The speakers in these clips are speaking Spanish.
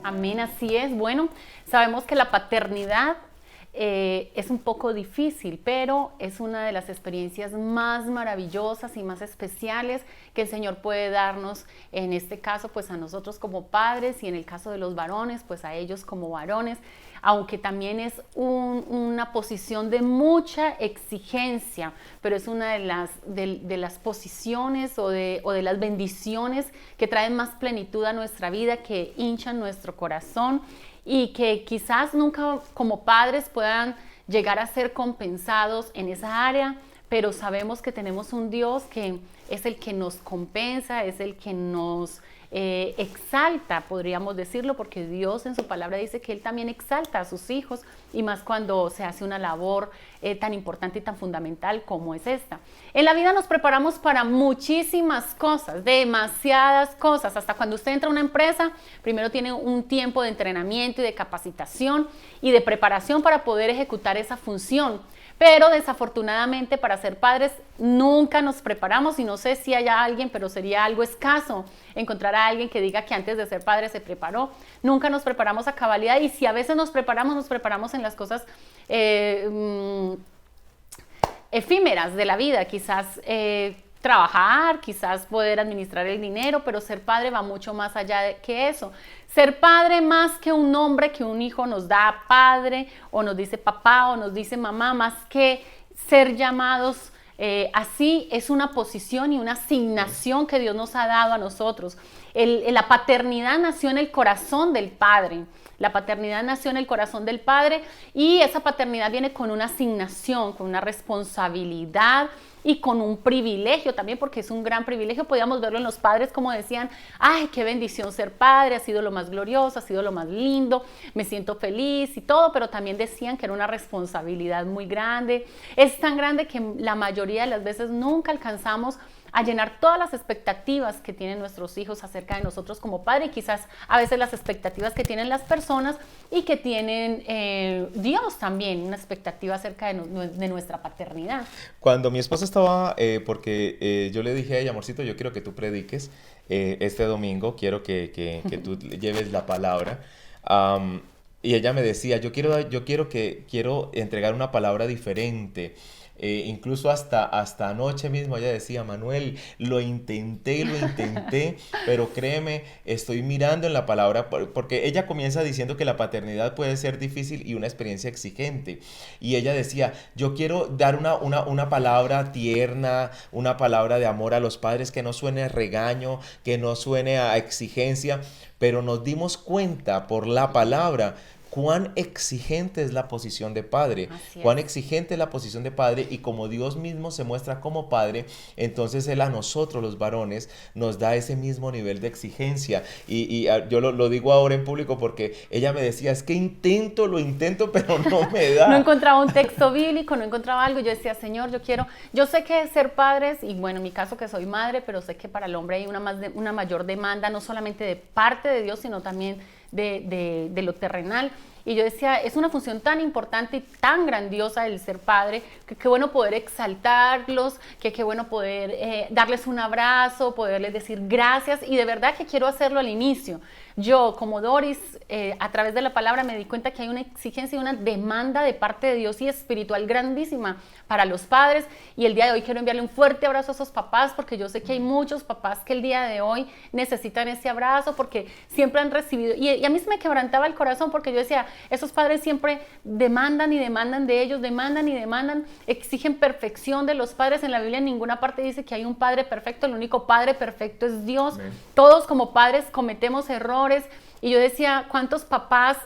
Amén, así es. Bueno, sabemos que la paternidad es un poco difícil, pero es una de las experiencias más maravillosas y más especiales que el Señor puede darnos, en este caso pues a nosotros como padres, y en el caso de los varones pues a ellos como varones, aunque también es una posición de mucha exigencia, pero es una de las posiciones o de las bendiciones que traen más plenitud a nuestra vida, que hinchan nuestro corazón y que quizás nunca como padres puedan llegar a ser compensados en esa área, pero sabemos que tenemos un Dios que es el que nos compensa, es el que nos exalta, podríamos decirlo, porque Dios en su palabra dice que Él también exalta a sus hijos, y más cuando se hace una labor tan importante y tan fundamental como es esta. En la vida nos preparamos para muchísimas cosas, demasiadas cosas. Hasta cuando usted entra a una empresa, primero tiene un tiempo de entrenamiento y de capacitación y de preparación para poder ejecutar esa función. Pero desafortunadamente para ser padres nunca nos preparamos, y no sé si haya alguien, pero sería algo escaso encontrar a alguien que diga que antes de ser padre se preparó. Nunca nos preparamos a cabalidad, y si a veces nos preparamos en las cosas efímeras de la vida, quizás trabajar, quizás poder administrar el dinero, pero ser padre va mucho más allá que eso. Ser padre, más que un nombre que un hijo nos da padre, o nos dice papá, o nos dice mamá, más que ser llamados así, es una posición y una asignación que Dios nos ha dado a nosotros. La paternidad nació en el corazón del Padre. La paternidad nació en el corazón del Padre, y esa paternidad viene con una asignación, con una responsabilidad y con un privilegio también, porque es un gran privilegio. Podíamos verlo en los padres, como decían: ay, qué bendición ser padre, ha sido lo más glorioso, ha sido lo más lindo, me siento feliz y todo, pero también decían que era una responsabilidad muy grande. Es tan grande que la mayoría de las veces nunca alcanzamos a llenar todas las expectativas que tienen nuestros hijos acerca de nosotros como padre, y quizás a veces las expectativas que tienen las personas y que tienen Dios también, una expectativa acerca de nuestra paternidad. Cuando mi esposa estaba, porque yo le dije a ella: amorcito, yo quiero que tú prediques este domingo, quiero que tú lleves la palabra. Y ella me decía: quiero entregar una palabra diferente. Incluso hasta anoche mismo ella decía: Manuel, lo intenté, pero créeme, estoy mirando en la palabra, porque ella comienza diciendo que la paternidad puede ser difícil y una experiencia exigente. Y ella decía: yo quiero dar una palabra tierna, una palabra de amor a los padres, que no suene a regaño, que no suene a exigencia, pero nos dimos cuenta por la palabra cuán exigente es la posición de padre, Así es. cuán exigente es la posición de padre, y como Dios mismo se muestra como padre, entonces Él a nosotros los varones nos da ese mismo nivel de exigencia. Yo lo digo ahora en público porque ella me decía: es que lo intento, pero no me No da. encontraba un texto bíblico, no encontraba algo. Yo decía: Señor, yo sé que ser padres, y bueno, en mi caso que soy madre, pero sé que para el hombre hay una mayor demanda, no solamente de parte de Dios, sino también de lo terrenal. Y yo decía: es una función tan importante y tan grandiosa el ser padre, que qué bueno poder exaltarlos, que qué bueno poder darles un abrazo, poderles decir gracias, y de verdad que quiero hacerlo al inicio. Yo, como Doris, a través de la palabra me di cuenta que hay una exigencia y una demanda de parte de Dios y espiritual grandísima para los padres, y el día de hoy quiero enviarle un fuerte abrazo a esos papás, porque yo sé que hay muchos papás que el día de hoy necesitan ese abrazo, porque siempre han recibido, y a mí se me quebrantaba el corazón, porque yo decía: esos padres siempre demandan y demandan de ellos, demandan y demandan, exigen perfección de los padres. En la Biblia en ninguna parte dice que hay un padre perfecto, el único padre perfecto es Dios. Amén. Todos como padres cometemos errores, y yo decía: ¿cuántos papás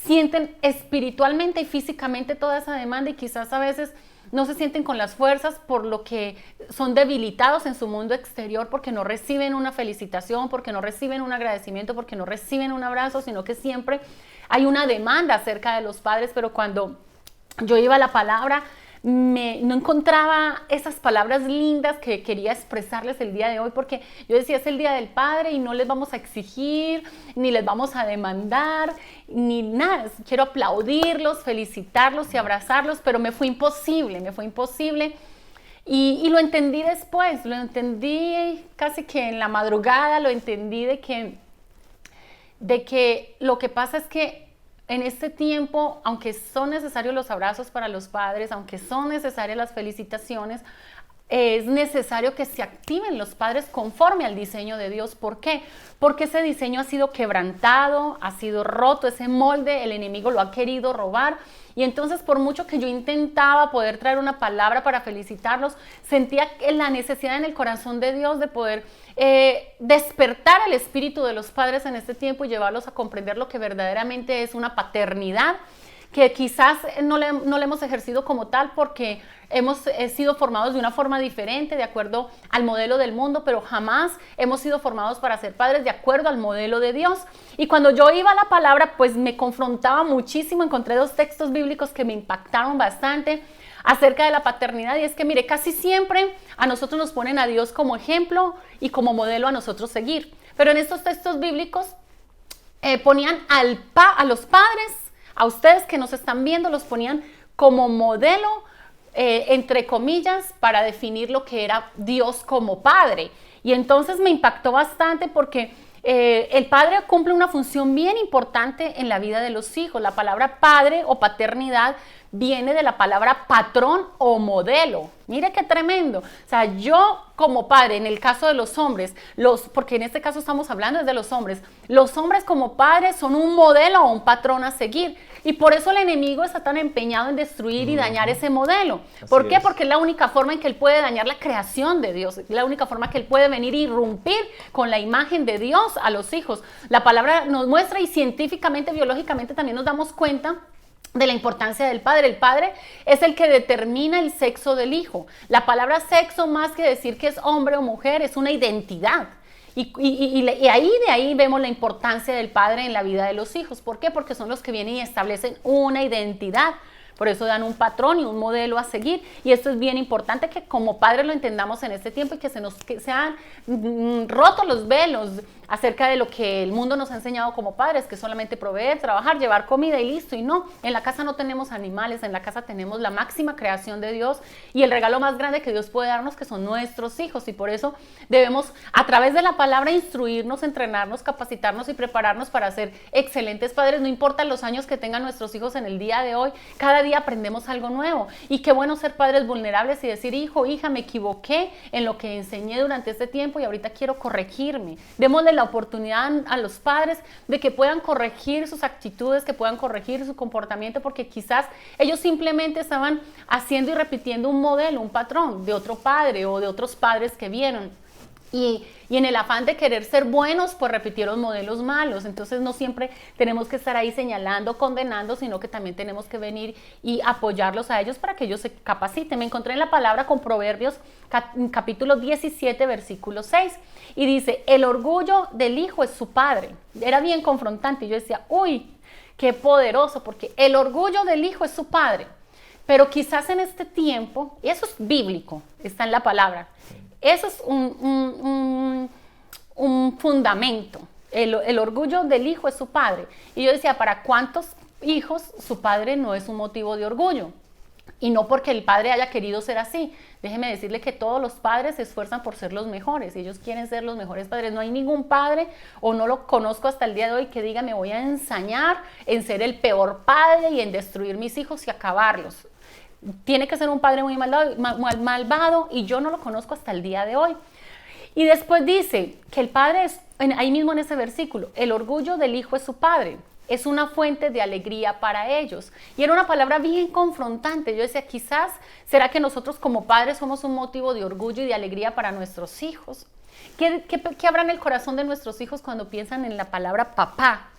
sienten espiritualmente y físicamente toda esa demanda, y quizás a veces no se sienten con las fuerzas, por lo que son debilitados en su mundo exterior, porque no reciben una felicitación, porque no reciben un agradecimiento, porque no reciben un abrazo, sino que siempre hay una demanda acerca de los padres? Pero cuando yo iba a la palabra, no encontraba esas palabras lindas que quería expresarles el día de hoy, porque yo decía: es el día del padre y no les vamos a exigir, ni les vamos a demandar, ni nada. Quiero aplaudirlos, felicitarlos y abrazarlos, pero me fue imposible. Y lo entendí después, lo entendí casi que en la madrugada, lo entendí de que lo que pasa es que en este tiempo, aunque son necesarios los abrazos para los padres, aunque son necesarias las felicitaciones, es necesario que se activen los padres conforme al diseño de Dios. ¿Por qué? Porque ese diseño ha sido quebrantado, ha sido roto, ese molde, el enemigo lo ha querido robar. Y entonces, por mucho que yo intentaba poder traer una palabra para felicitarlos, sentía la necesidad en el corazón de Dios de poder despertar el espíritu de los padres en este tiempo y llevarlos a comprender lo que verdaderamente es una paternidad, que quizás no le hemos ejercido como tal porque hemos sido formados de una forma diferente, de acuerdo al modelo del mundo, pero jamás hemos sido formados para ser padres de acuerdo al modelo de Dios. Y cuando yo iba a la palabra, pues me confrontaba muchísimo, encontré 2 textos bíblicos que me impactaron bastante acerca de la paternidad, y es que mire, casi siempre a nosotros nos ponen a Dios como ejemplo y como modelo a nosotros seguir, pero en estos textos bíblicos ponían a los padres, a ustedes que nos están viendo, los ponían como modelo, entre comillas, para definir lo que era Dios como padre. Y entonces me impactó bastante porque el padre cumple una función bien importante en la vida de los hijos. La palabra padre o paternidad viene de la palabra patrón o modelo. Mire qué tremendo. O sea, yo como padre, en el caso de los hombres, porque en este caso estamos hablando de los hombres como padres son un modelo o un patrón a seguir. Y por eso el enemigo está tan empeñado en destruir y dañar ese modelo. ¿Por qué? Porque es la única forma en que él puede dañar la creación de Dios. Es la única forma que él puede venir a irrumpir con la imagen de Dios a los hijos. La palabra nos muestra, y científicamente, biológicamente también nos damos cuenta de la importancia del padre. El padre es el que determina el sexo del hijo. La palabra sexo, más que decir que es hombre o mujer, es una identidad. Y de ahí vemos la importancia del padre en la vida de los hijos. ¿Por qué? Porque son los que vienen y establecen una identidad. Por eso dan un patrón y un modelo a seguir. Y esto es bien importante que como padres lo entendamos en este tiempo y que se han roto los velos acerca de lo que el mundo nos ha enseñado como padres, que es solamente proveer, trabajar, llevar comida y listo. Y no, en la casa no tenemos animales, en la casa tenemos la máxima creación de Dios y el regalo más grande que Dios puede darnos, que son nuestros hijos. Y por eso debemos, a través de la palabra, instruirnos, entrenarnos, capacitarnos y prepararnos para ser excelentes padres. No importa los años que tengan nuestros hijos en el día de hoy, cada día aprendemos algo nuevo. Y qué bueno ser padres vulnerables y decir: hijo, hija, me equivoqué en lo que enseñé durante este tiempo y ahorita quiero corregirme. Démosle la oportunidad a los padres de que puedan corregir sus actitudes, que puedan corregir su comportamiento, porque quizás ellos simplemente estaban haciendo y repitiendo un modelo, un patrón de otro padre o de otros padres que vieron. Y en el afán de querer ser buenos, pues repitieron modelos malos. Entonces no siempre tenemos que estar ahí señalando, condenando, sino que también tenemos que venir y apoyarlos a ellos para que ellos se capaciten. Me encontré en la palabra con Proverbios capítulo 17, versículo 6. Y dice: el orgullo del hijo es su padre. Era bien confrontante. Y yo decía: uy, qué poderoso, porque el orgullo del hijo es su padre. Pero quizás en este tiempo, y eso es bíblico, está en la palabra, eso es un fundamento. El orgullo del hijo es su padre. Y yo decía: ¿para cuántos hijos su padre no es un motivo de orgullo? Y no porque el padre haya querido ser así. Déjeme decirle que todos los padres se esfuerzan por ser los mejores. Ellos quieren ser los mejores padres. No hay ningún padre, o no lo conozco hasta el día de hoy, que diga: me voy a ensañar en ser el peor padre y en destruir mis hijos y acabarlos. Tiene que ser un padre muy malvado, y yo no lo conozco hasta el día de hoy. Y después dice que el padre es, ahí mismo en ese versículo, el orgullo del hijo es su padre, es una fuente de alegría para ellos. Y era una palabra bien confrontante. Yo decía: quizás, ¿será que nosotros como padres somos un motivo de orgullo y de alegría para nuestros hijos? ¿Qué habrá en el corazón de nuestros hijos cuando piensan en la palabra papá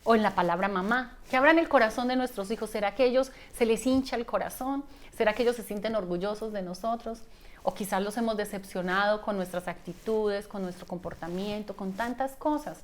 o en la palabra mamá? ¿Qué habrá en el corazón de nuestros hijos? ¿Será que ellos se les hincha el corazón? ¿Será que ellos se sienten orgullosos de nosotros? O quizás los hemos decepcionado con nuestras actitudes, con nuestro comportamiento, con tantas cosas.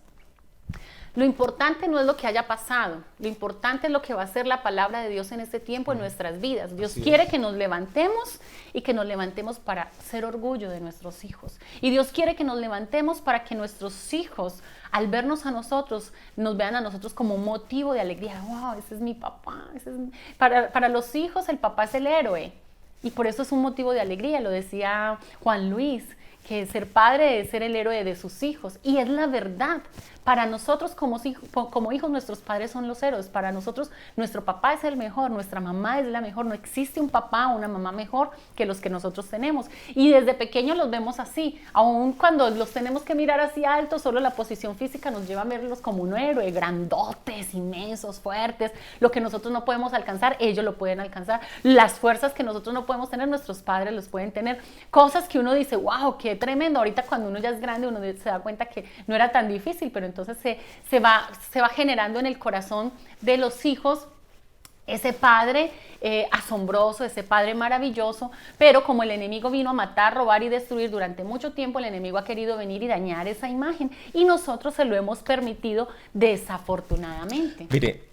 Lo importante no es lo que haya pasado, lo importante es lo que va a ser la palabra de Dios en este tiempo, en nuestras vidas. Dios quiere que nos levantemos, y que nos levantemos para ser orgullo de nuestros hijos. Y Dios quiere que nos levantemos para que nuestros hijos, al vernos a nosotros, nos vean a nosotros como un motivo de alegría. ¡Wow! Ese es mi papá. Para los hijos, el papá es el héroe. Y por eso es un motivo de alegría. Lo decía Juan Luis, que ser padre es ser el héroe de sus hijos. Y es la verdad. Para nosotros como hijos, nuestros padres son los héroes. Para nosotros, nuestro papá es el mejor, nuestra mamá es la mejor. No existe un papá o una mamá mejor que los que nosotros tenemos. Y desde pequeños los vemos así. Aun cuando los tenemos que mirar así alto, solo la posición física nos lleva a verlos como un héroe, grandotes, inmensos, fuertes. Lo que nosotros no podemos alcanzar, ellos lo pueden alcanzar. Las fuerzas que nosotros no podemos tener, nuestros padres los pueden tener. Cosas que uno dice, wow, qué tremendo. Ahorita cuando uno ya es grande, uno se da cuenta que no era tan difícil, pero entonces se va generando en el corazón de los hijos ese padre asombroso, ese padre maravilloso, pero como el enemigo vino a matar, robar y destruir durante mucho tiempo, el enemigo ha querido venir y dañar esa imagen y nosotros se lo hemos permitido desafortunadamente. Mire,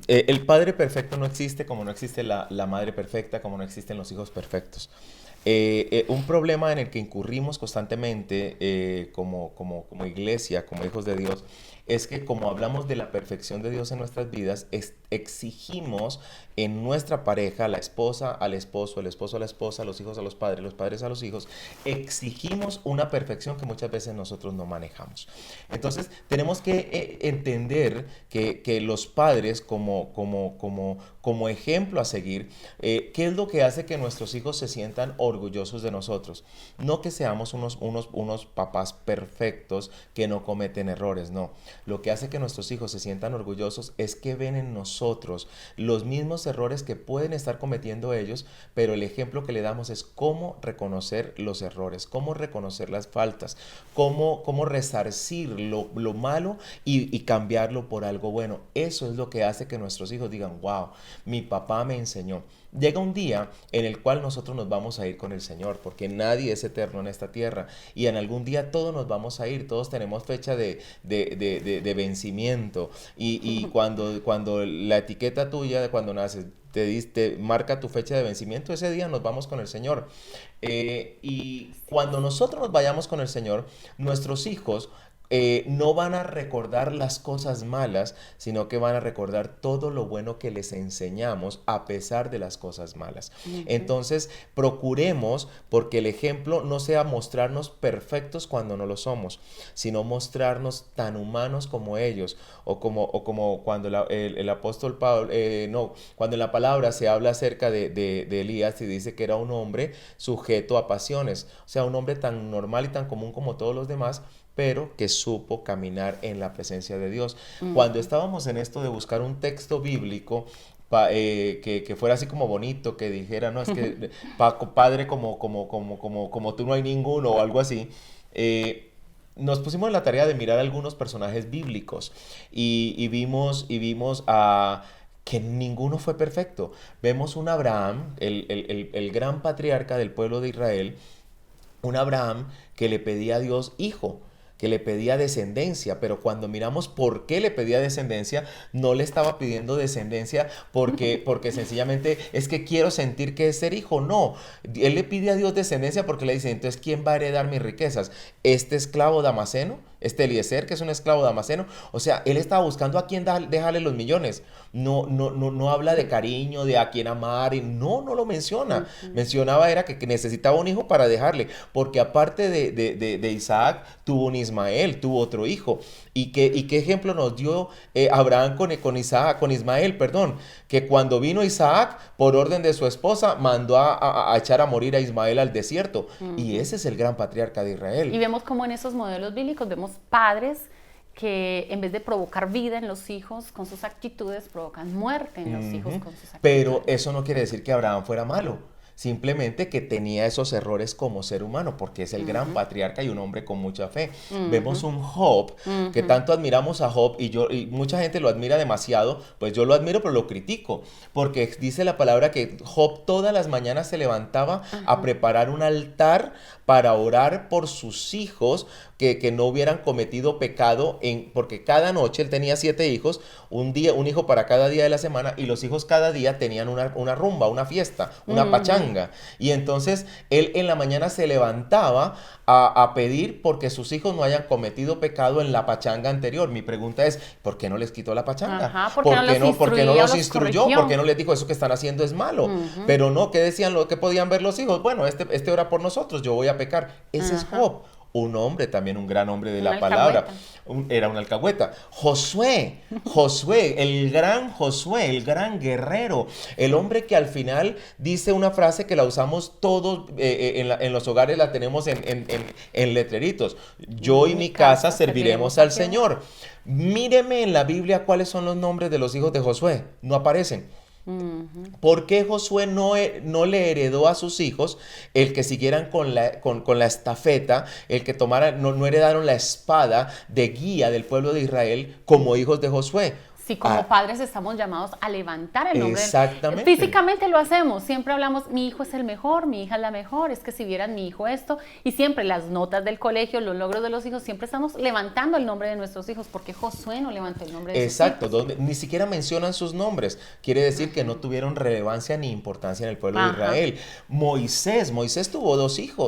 el padre perfecto no existe, como no existe la madre perfecta, como no existen los hijos perfectos. Un problema en el que incurrimos constantemente como iglesia, como hijos de Dios, es que como hablamos de la perfección de Dios en nuestras vidas, exigimos en nuestra pareja, la esposa al esposo, el esposo a la esposa, los hijos a los padres a los hijos, exigimos una perfección que muchas veces nosotros no manejamos. Entonces tenemos que entender que los padres como ejemplo a seguir, ¿qué es lo que hace que nuestros hijos se sientan orgullosos de nosotros? No que seamos unos papás perfectos que no cometen errores, no. Lo que hace que nuestros hijos se sientan orgullosos es que ven en nosotros los mismos errores que pueden estar cometiendo ellos, pero el ejemplo que le damos es cómo reconocer los errores, cómo reconocer las faltas, cómo resarcir lo malo y cambiarlo por algo bueno. Eso es lo que hace que nuestros hijos digan, wow, mi papá me enseñó. Llega un día en el cual nosotros nos vamos a ir con el Señor, porque nadie es eterno en esta tierra y en algún día todos nos vamos a ir, todos tenemos fecha de vencimiento y cuando la etiqueta tuya de cuando naces te marca tu fecha de vencimiento, ese día nos vamos con el Señor. Y cuando nosotros nos vayamos con el Señor, nuestros hijos no van a recordar las cosas malas, sino que van a recordar todo lo bueno que les enseñamos a pesar de las cosas malas. Entonces, procuremos, porque el ejemplo no sea mostrarnos perfectos cuando no lo somos, sino mostrarnos tan humanos como ellos, o como cuando el apóstol Pablo, cuando en la palabra se habla acerca de Elías y dice que era un hombre sujeto a pasiones, o sea, un hombre tan normal y tan común como todos los demás, pero que supo caminar en la presencia de Dios. Cuando estábamos en esto de buscar un texto bíblico que fuera así como bonito, que dijera, no, es que padre como tú no hay ninguno o algo así, nos pusimos en la tarea de mirar algunos personajes bíblicos y vimos a que ninguno fue perfecto. Vemos un Abraham, el gran patriarca del pueblo de Israel, un Abraham que le pedía a Dios hijo, que le pedía descendencia, pero cuando miramos por qué le pedía descendencia, no le estaba pidiendo descendencia porque sencillamente es que quiero sentir que es ser hijo, no, él le pide a Dios descendencia porque le dice, entonces ¿quién va a heredar mis riquezas? ¿Este esclavo damaseno? ¿Este Eliezer, que es un esclavo damaseno? O sea, él estaba buscando a quién dejarle los millones. No habla de cariño, de a quién amar, y no lo menciona. Mencionaba era que necesitaba un hijo para dejarle, porque aparte de Isaac, tuvo un Ismael, tuvo otro hijo. ¿Y qué ejemplo nos dio Abraham con Ismael, perdón? Que cuando vino Isaac, por orden de su esposa, mandó a echar a morir a Ismael al desierto. Y ese es el gran patriarca de Israel. Y vemos como en esos modelos bíblicos vemos padres que en vez de provocar vida en los hijos con sus actitudes, provocan muerte en los hijos con sus actitudes. Pero eso no quiere decir que Abraham fuera malo. Simplemente que tenía esos errores como ser humano, porque es el gran patriarca y un hombre con mucha fe. Vemos un Job, que tanto admiramos a Job, y mucha gente lo admira demasiado, pues yo lo admiro, pero lo critico, porque dice la palabra que Job todas las mañanas se levantaba a preparar un altar para orar por sus hijos, que no hubieran cometido pecado, porque cada noche él tenía 7 hijos, un hijo para cada día de la semana, y los hijos cada día tenían una rumba, una fiesta, una pachanga. pachanga. Y entonces él en la mañana se levantaba a pedir porque sus hijos no hayan cometido pecado en la pachanga anterior. Mi pregunta es, ¿por qué no les quitó la pachanga? Ajá, ¿Por qué no los instruyó? corrigió? ¿Por qué no les dijo eso que están haciendo es malo? Pero no, ¿qué decían? ¿Qué podían ver los hijos? Bueno, este ora por nosotros, yo voy a pecar. Ese es Job. Un hombre, también un gran hombre de la palabra. Era un alcahueta. Josué, el gran guerrero, el hombre que al final dice una frase que la usamos todos en los hogares, la tenemos en letreritos. Yo y mi casa serviremos al Señor. Míreme en la Biblia cuáles son los nombres de los hijos de Josué. No aparecen. ¿Por qué Josué no le heredó a sus hijos el que siguieran con la estafeta, el que no heredaron la espada de guía del pueblo de Israel como hijos de Josué? Sí, como padres estamos llamados a levantar el nombre. Exactamente. Físicamente lo hacemos, siempre hablamos, mi hijo es el mejor, mi hija es la mejor, es que si vieran mi hijo esto, y siempre las notas del colegio, los logros de los hijos, siempre estamos levantando el nombre de nuestros hijos, porque Josué no levantó el nombre de sus hijos. Exacto, donde ni siquiera mencionan sus nombres, quiere decir que no tuvieron relevancia ni importancia en el pueblo de Israel. Moisés tuvo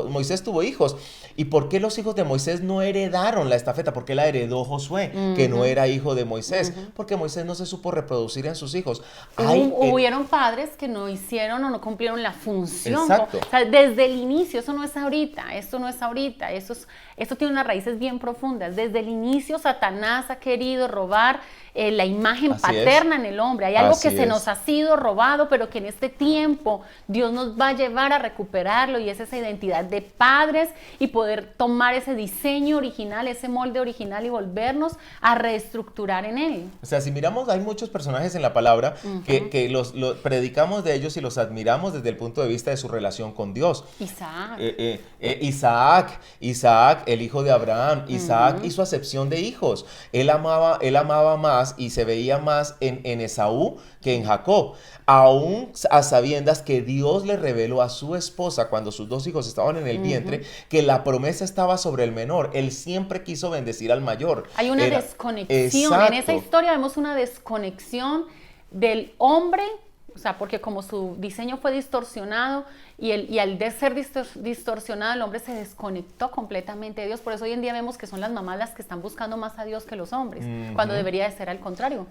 Moisés tuvo hijos. ¿Y por qué los hijos de Moisés no heredaron la estafeta? ¿Por qué la heredó Josué, que no era hijo de Moisés? Porque Moisés no se supo reproducir en sus hijos. Hubieron padres que no hicieron o no cumplieron la función. Exacto. O sea, desde el inicio, eso no es ahorita, esto tiene unas raíces bien profundas. Desde el inicio Satanás ha querido robar la imagen paterna en el hombre. Hay algo que se nos ha sido robado, pero que en este tiempo Dios nos va a llevar a recuperarlo, y es esa identidad de padres y poder tomar ese diseño original, ese molde original y volvernos a reestructurar en él. O sea, si miramos, hay muchos personajes en la palabra que los predicamos de ellos y los admiramos desde el punto de vista de su relación con Dios. Isaac, el hijo de Abraham. Isaac hizo acepción de hijos. Él amaba más y se veía más en Esaú que en Jacob, aún a sabiendas que Dios le reveló a su esposa cuando sus dos hijos estaban en el vientre que la promesa estaba sobre el menor. Él siempre quiso bendecir al mayor. Hay una desconexión. Exacto. En esa historia vemos una desconexión del hombre, o sea, porque como su diseño fue distorsionado y al de ser distorsionado, el hombre se desconectó completamente de Dios. Por eso hoy en día vemos que son las mamás las que están buscando más a Dios que los hombres, cuando debería de ser al contrario.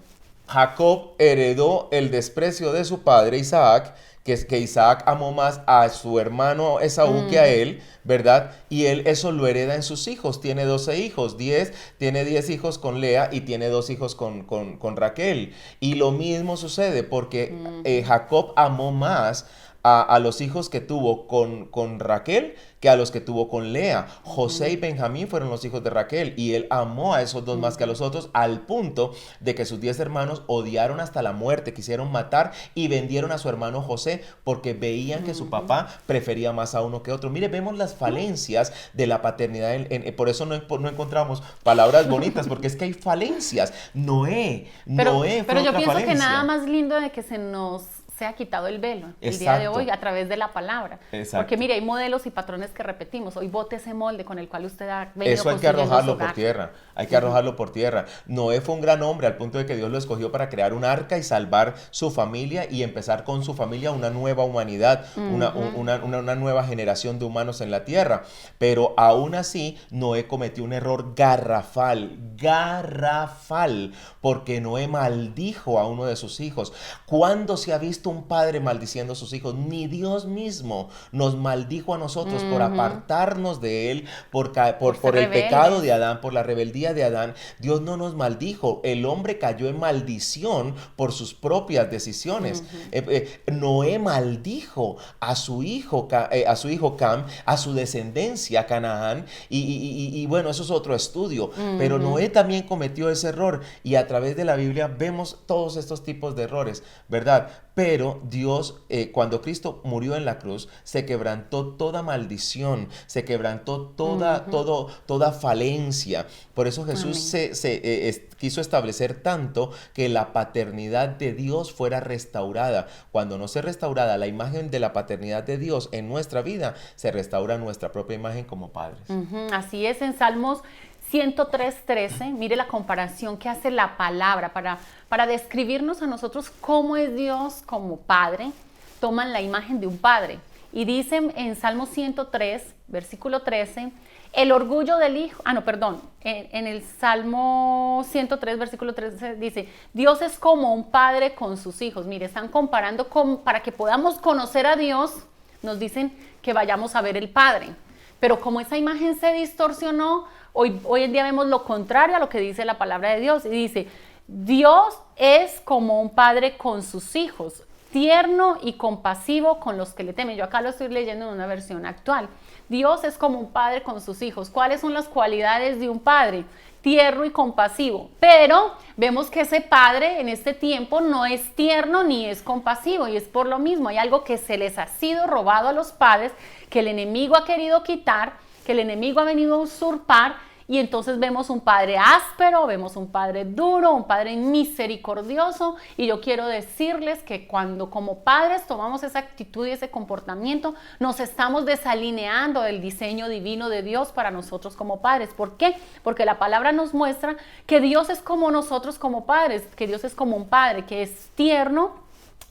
Jacob heredó el desprecio de su padre Isaac, que Isaac amó más a su hermano Esaú que a él, ¿verdad? Y él eso lo hereda en sus hijos. Tiene 12 hijos, tiene 10 hijos con Lea y tiene 2 hijos con Raquel. Y lo mismo sucede porque Jacob amó más a los hijos que tuvo con Raquel que a los que tuvo con Lea. José y Benjamín fueron los hijos de Raquel y él amó a esos dos más que a los otros, al punto de que sus 10 hermanos odiaron hasta la muerte, quisieron matar y vendieron a su hermano José porque veían que su papá prefería más a uno que a otro. Mire, vemos las falencias de la paternidad, por eso no encontramos palabras bonitas, porque es que hay falencias. Noé pero yo pienso que nada más lindo de que se nos ha quitado el velo el día de hoy a través de la palabra. Exacto. Porque mire, hay modelos y patrones que repetimos. Hoy bote ese molde con el cual usted ha venido eso hay que arrojarlo por tierra. Hay que arrojarlo por tierra. Noé fue un gran hombre al punto de que Dios lo escogió para crear un arca y salvar su familia y empezar con su familia una nueva humanidad, una nueva generación de humanos en la tierra. Pero aún así, Noé cometió un error garrafal, porque Noé maldijo a uno de sus hijos. ¿Cuándo se ha visto un padre maldiciendo a sus hijos? Ni Dios mismo nos maldijo a nosotros por apartarnos de él, por el pecado de Adán, por la rebeldía de Adán. Dios no nos maldijo. El hombre cayó en maldición por sus propias decisiones. Noé maldijo a su hijo Cam, a su descendencia Canaán, y bueno, eso es otro estudio. Pero Noé también cometió ese error, y a través de la Biblia vemos todos estos tipos de errores, ¿verdad? Pero Dios, cuando Cristo murió en la cruz, se quebrantó toda maldición, se quebrantó toda falencia. Por eso Jesús quiso establecer tanto que la paternidad de Dios fuera restaurada. Cuando no se restaurada la imagen de la paternidad de Dios en nuestra vida, se restaura nuestra propia imagen como padres. Así es, en Salmos 103:13, mire la comparación que hace la palabra para describirnos a nosotros cómo es Dios como padre. Toman la imagen de un padre y dice en Salmo 103, versículo 13, el orgullo del hijo, en el Salmo 103, versículo 13 dice, Dios es como un padre con sus hijos. Mire, están comparando para que podamos conocer a Dios, nos dicen que vayamos a ver el Padre. Pero como esa imagen se distorsionó, hoy en día vemos lo contrario a lo que dice la palabra de Dios. Y dice, Dios es como un padre con sus hijos, tierno y compasivo con los que le temen. Yo acá lo estoy leyendo en una versión actual. Dios es como un padre con sus hijos. ¿Cuáles son las cualidades de un padre? Tierno y compasivo. Pero vemos que ese padre en este tiempo no es tierno ni es compasivo, y es por lo mismo. Hay algo que se les ha sido robado a los padres, que el enemigo ha querido quitar, que el enemigo ha venido a usurpar. Y entonces vemos un padre áspero, vemos un padre duro, un padre misericordioso. Y yo quiero decirles que cuando como padres tomamos esa actitud y ese comportamiento, nos estamos desalineando del diseño divino de Dios para nosotros como padres. ¿Por qué? Porque la palabra nos muestra que Dios es como nosotros como padres, que Dios es como un padre que es tierno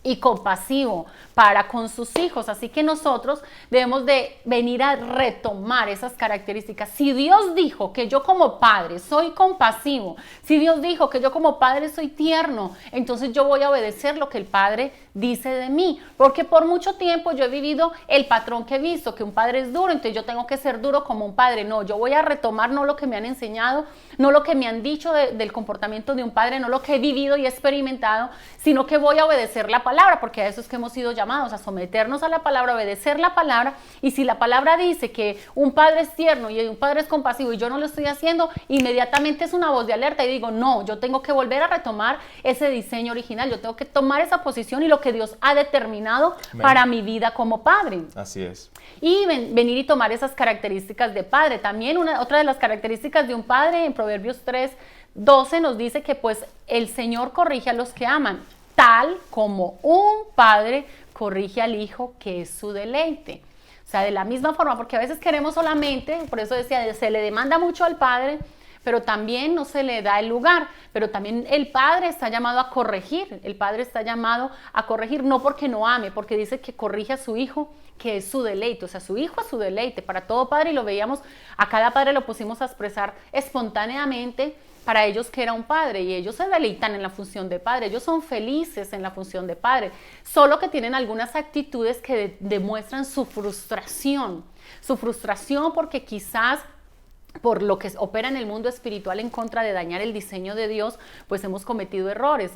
y compasivo para con sus hijos. Así que nosotros debemos de venir a retomar esas características. Si Dios dijo que yo como padre soy compasivo, si Dios dijo que yo como padre soy tierno, entonces yo voy a obedecer lo que el Padre dice de mí, porque por mucho tiempo yo he vivido el patrón que he visto, que un padre es duro, entonces yo tengo que ser duro como un padre. No, yo voy a retomar no lo que me han enseñado, no lo que me han dicho del comportamiento de un padre, no lo que he vivido y experimentado, sino que voy a obedecer la palabra, porque a eso es que hemos sido llamados, a someternos a la palabra, obedecer la palabra. Y si la palabra dice que un padre es tierno y un padre es compasivo y yo no lo estoy haciendo, inmediatamente es una voz de alerta y digo, no, yo tengo que volver a retomar ese diseño original, yo tengo que tomar esa posición y lo que Dios ha determinado para mi vida como padre. Así es. Y venir y tomar esas características de padre. También otra de las características de un padre, en Proverbios 3:12 nos dice que pues el Señor corrige a los que aman, tal como un padre corrige al hijo, que es su deleite. O sea, de la misma forma, porque a veces queremos solamente, por eso decía, se le demanda mucho al padre, pero también no se le da el lugar. Pero también el padre está llamado a corregir, el padre está llamado a corregir, no porque no ame, porque dice que corrige a su hijo, que es su deleite. O sea, su hijo es su deleite para todo padre, y lo veíamos, a cada padre lo pusimos a expresar espontáneamente para ellos que era un padre, y ellos se deleitan en la función de padre, ellos son felices en la función de padre, solo que tienen algunas actitudes que demuestran su frustración porque quizás por lo que opera en el mundo espiritual en contra de dañar el diseño de Dios, pues hemos cometido errores.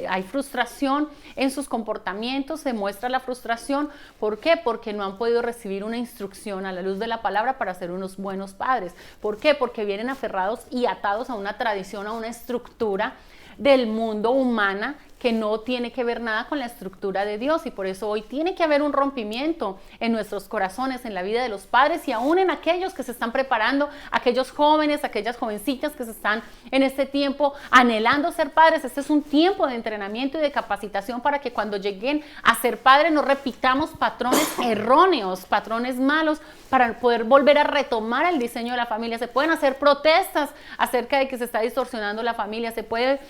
Hay frustración en sus comportamientos, se muestra la frustración. ¿Por qué? Porque no han podido recibir una instrucción a la luz de la palabra para ser unos buenos padres. ¿Por qué? Porque vienen aferrados y atados a una tradición, a una estructura del mundo humana que no tiene que ver nada con la estructura de Dios, y por eso hoy tiene que haber un rompimiento en nuestros corazones, en la vida de los padres y aún en aquellos que se están preparando, aquellos jóvenes, aquellas jovencitas que se están en este tiempo anhelando ser padres. Este es un tiempo de entrenamiento y de capacitación para que cuando lleguen a ser padres no repitamos patrones erróneos, patrones malos, para poder volver a retomar el diseño de la familia. Se pueden hacer protestas acerca de que se está distorsionando la familia, se puede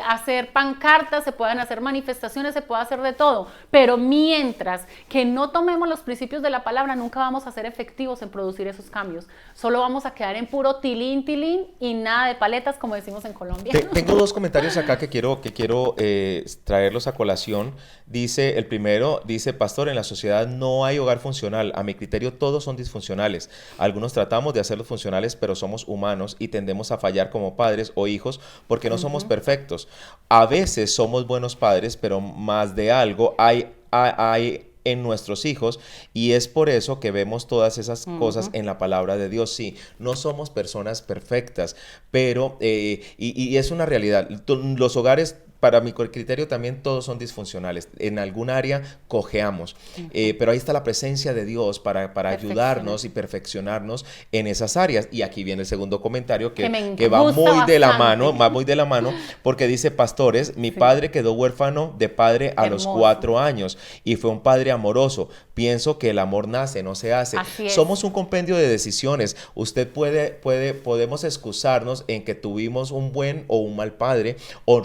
hacer pancartas, se pueden hacer manifestaciones, se puede hacer de todo, pero mientras que no tomemos los principios de la palabra, nunca vamos a ser efectivos en producir esos cambios. Solo vamos a quedar en puro tilín, tilín y nada de paletas, como decimos en Colombia. Tengo dos comentarios acá que quiero traerlos a colación. El primero dice, pastor, en la sociedad no hay hogar funcional. A mi criterio todos son disfuncionales. Algunos tratamos de hacerlos funcionales, pero somos humanos y tendemos a fallar como padres o hijos porque no somos perfectos. A veces somos buenos padres, pero más de algo hay en nuestros hijos, y es por eso que vemos todas esas cosas en la palabra de Dios. Sí, no somos personas perfectas, pero y es una realidad. Los hogares, para mi criterio, también todos son disfuncionales. En algún área cojeamos, pero ahí está la presencia de Dios para ayudarnos y perfeccionarnos en esas áreas. Y aquí viene el segundo comentario que va muy de la mano, porque dice, pastores, mi padre quedó huérfano de padre a los 4 años y fue un padre amoroso. Pienso que el amor nace, no se hace. Así es. Somos un compendio de decisiones. Usted podemos excusarnos en que tuvimos un buen o un mal padre, o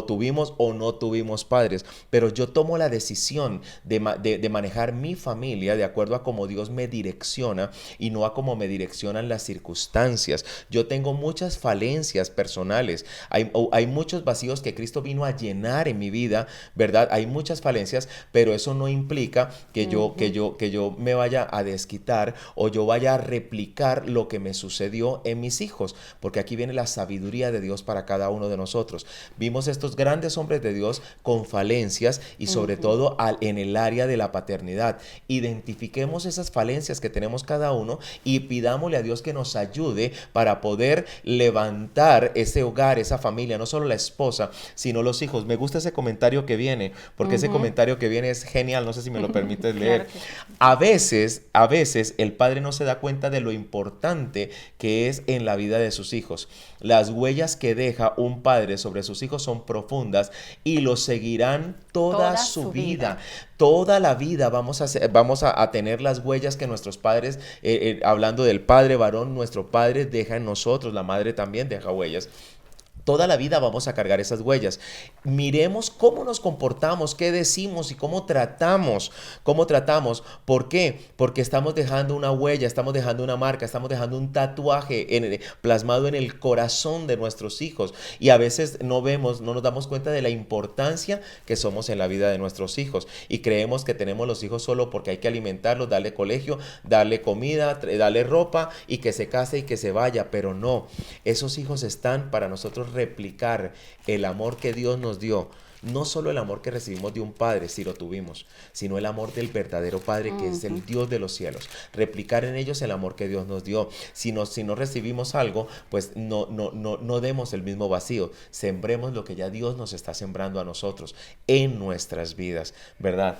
tuvimos o no tuvimos padres, pero yo tomo la decisión de manejar mi familia de acuerdo a cómo Dios me direcciona y no a cómo me direccionan las circunstancias. Yo tengo muchas falencias personales, hay muchos vacíos que Cristo vino a llenar en mi vida, ¿verdad? Hay muchas falencias, pero eso no implica que yo me vaya a desquitar o yo vaya a replicar lo que me sucedió en mis hijos, porque aquí viene la sabiduría de Dios para cada uno de nosotros. Vimos estos grandes hombres de Dios con falencias y sobre todo en el área de la paternidad. Identifiquemos esas falencias que tenemos cada uno y pidámosle a Dios que nos ayude para poder levantar ese hogar, esa familia, no solo la esposa, sino los hijos. Me gusta ese comentario que viene, porque ese comentario que viene es genial, no sé si me lo permites leer. Claro que sí. A veces el padre no se da cuenta de lo importante que es en la vida de sus hijos. Las huellas que deja un padre sobre sus hijos son profundas y los seguirán toda su vida. Toda la vida vamos a tener las huellas que nuestros padres, hablando del padre varón, nuestro padre deja en nosotros, la madre también deja huellas. Toda la vida vamos a cargar esas huellas. Miremos cómo nos comportamos, qué decimos y cómo tratamos. ¿Por qué? Porque estamos dejando una huella, estamos dejando una marca, estamos dejando un tatuaje plasmado en el corazón de nuestros hijos. Y a veces no nos damos cuenta de la importancia que somos en la vida de nuestros hijos. Y creemos que tenemos los hijos solo porque hay que alimentarlos, darle colegio, darle comida, darle ropa y que se case y que se vaya. Pero no, esos hijos están para nosotros replicar el amor que Dios nos dio, no solo el amor que recibimos de un padre, si lo tuvimos, sino el amor del verdadero Padre que es el Dios de los cielos. Replicar en ellos el amor que Dios nos dio. Si no recibimos algo, pues no demos el mismo vacío. Sembremos lo que ya Dios nos está sembrando a nosotros en nuestras vidas, ¿verdad?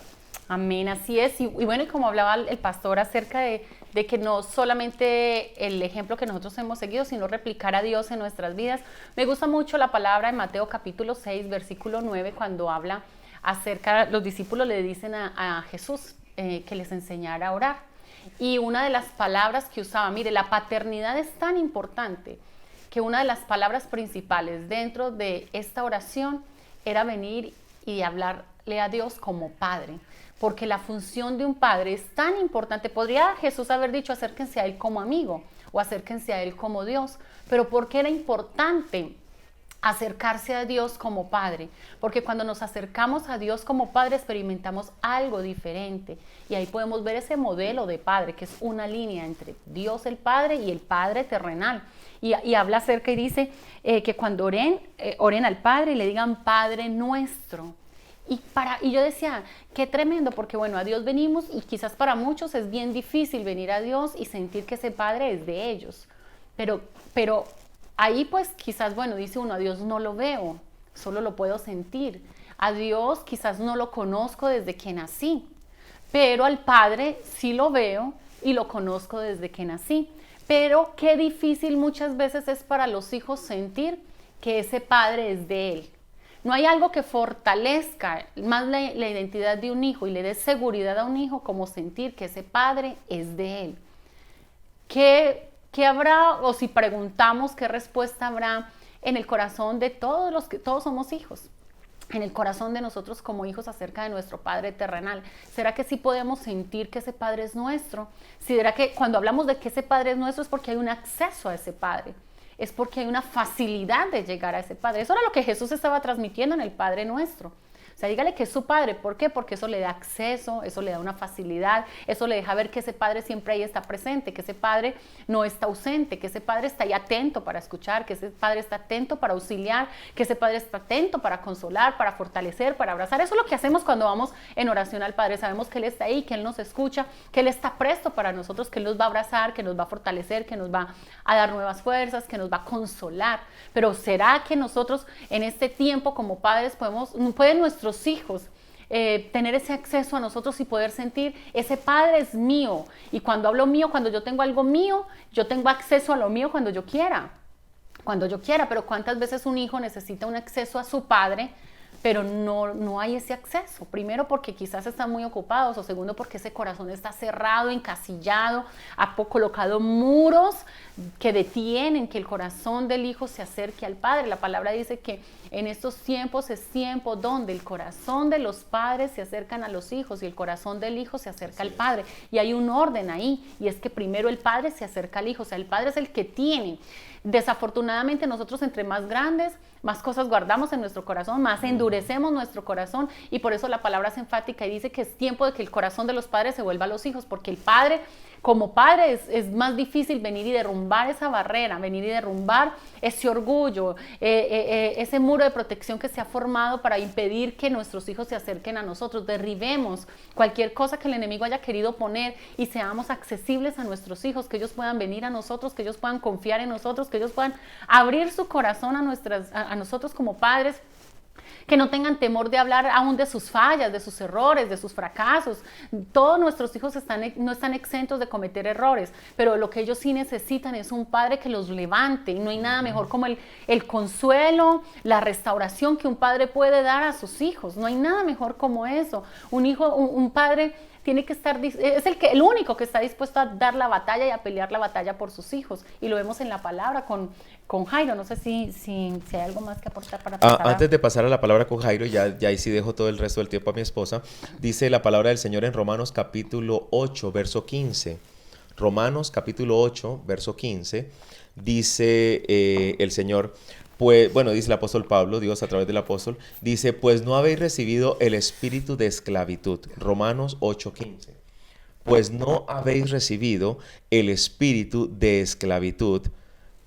Amén, así es. Y bueno, y como hablaba el pastor acerca de que no solamente el ejemplo que nosotros hemos seguido, sino replicar a Dios en nuestras vidas. Me gusta mucho la palabra en Mateo capítulo 6, versículo 9, cuando habla acerca, los discípulos le dicen a Jesús que les enseñara a orar. Y una de las palabras que usaba, mire, la paternidad es tan importante que una de las palabras principales dentro de esta oración era venir y hablarle a Dios como Padre. Porque la función de un padre es tan importante. Podría Jesús haber dicho acérquense a Él como amigo o acérquense a Él como Dios, pero ¿por qué era importante acercarse a Dios como Padre? Porque cuando nos acercamos a Dios como Padre experimentamos algo diferente y ahí podemos ver ese modelo de Padre que es una línea entre Dios el Padre y el Padre terrenal. Y habla acerca y dice que cuando oren al Padre y le digan Padre nuestro. Y yo decía, qué tremendo, porque bueno, a Dios venimos y quizás para muchos es bien difícil venir a Dios y sentir que ese Padre es de ellos. Pero ahí pues quizás, bueno, dice uno, a Dios no lo veo, solo lo puedo sentir. A Dios quizás no lo conozco desde que nací, pero al Padre sí lo veo y lo conozco desde que nací. Pero qué difícil muchas veces es para los hijos sentir que ese Padre es de él. No hay algo que fortalezca más la identidad de un hijo y le dé seguridad a un hijo como sentir que ese padre es de él. ¿Qué habrá, o si preguntamos qué respuesta habrá en el corazón de todos los que todos somos hijos? En el corazón de nosotros como hijos acerca de nuestro Padre terrenal. ¿Será que sí podemos sentir que ese Padre es nuestro? ¿Será que cuando hablamos de que ese Padre es nuestro es porque hay un acceso a ese Padre? Es porque hay una facilidad de llegar a ese Padre. Eso era lo que Jesús estaba transmitiendo en el Padre Nuestro. O sea, dígale que es su Padre. ¿Por qué? Porque eso le da acceso, eso le da una facilidad, eso le deja ver que ese Padre siempre ahí está presente, que ese Padre no está ausente, que ese Padre está ahí atento para escuchar, que ese Padre está atento para auxiliar, que ese Padre está atento para consolar, para fortalecer, para abrazar. Eso es lo que hacemos cuando vamos en oración al Padre. Sabemos que Él está ahí, que Él nos escucha, que Él está presto para nosotros, que Él nos va a abrazar, que nos va a fortalecer, que nos va a dar nuevas fuerzas, que nos va a consolar. Pero ¿será que nosotros en este tiempo como padres pueden nuestros hijos tener ese acceso a nosotros y poder sentir ese Padre es mío? Y cuando hablo mío, cuando yo tengo algo mío, yo tengo acceso a lo mío cuando yo quiera, pero ¿cuántas veces un hijo necesita un acceso a su padre pero no hay ese acceso. Primero porque quizás están muy ocupados, o segundo porque ese corazón está cerrado, encasillado, ha colocado muros que detienen que el corazón del hijo se acerque al Padre. La palabra dice que en estos tiempos es tiempo donde el corazón de los padres se acercan a los hijos y el corazón del hijo se acerca al Padre. Y hay un orden ahí, y es que primero el Padre se acerca al hijo, o sea, el Padre es el que tiene. Desafortunadamente nosotros entre más grandes, más cosas guardamos en nuestro corazón, más endurecemos nuestro corazón, y por eso la palabra es enfática y dice que es tiempo de que el corazón de los padres se vuelva a los hijos, porque el padre, como padre, es más difícil venir y derrumbar esa barrera, venir y derrumbar ese orgullo, ese muro de protección que se ha formado para impedir que nuestros hijos se acerquen a nosotros. Derribemos cualquier cosa que el enemigo haya querido poner y seamos accesibles a nuestros hijos, que ellos puedan venir a nosotros, que ellos puedan confiar en nosotros, que ellos puedan abrir su corazón a nosotros como padres, que no tengan temor de hablar aún de sus fallas, de sus errores, de sus fracasos. Todos nuestros hijos no están exentos de cometer errores, pero lo que ellos sí necesitan es un padre que los levante, y no hay nada mejor como el consuelo, la restauración que un padre puede dar a sus hijos. No hay nada mejor como eso. Un padre tiene que estar, es el único que está dispuesto a dar la batalla y a pelear la batalla por sus hijos, y lo vemos en la palabra con Jairo. No sé si hay algo más que aportar para pasar. Antes de pasar a la palabra con Jairo, ya ahí sí dejo todo el resto del tiempo a mi esposa. Dice la palabra del Señor en Romanos capítulo 8, verso 15. Romanos capítulo 8, verso 15, dice el Señor, pues, bueno, dice el apóstol Pablo, Dios a través del apóstol, dice, pues no habéis recibido el espíritu de esclavitud. Romanos 8, 15. Pues no habéis recibido el espíritu de esclavitud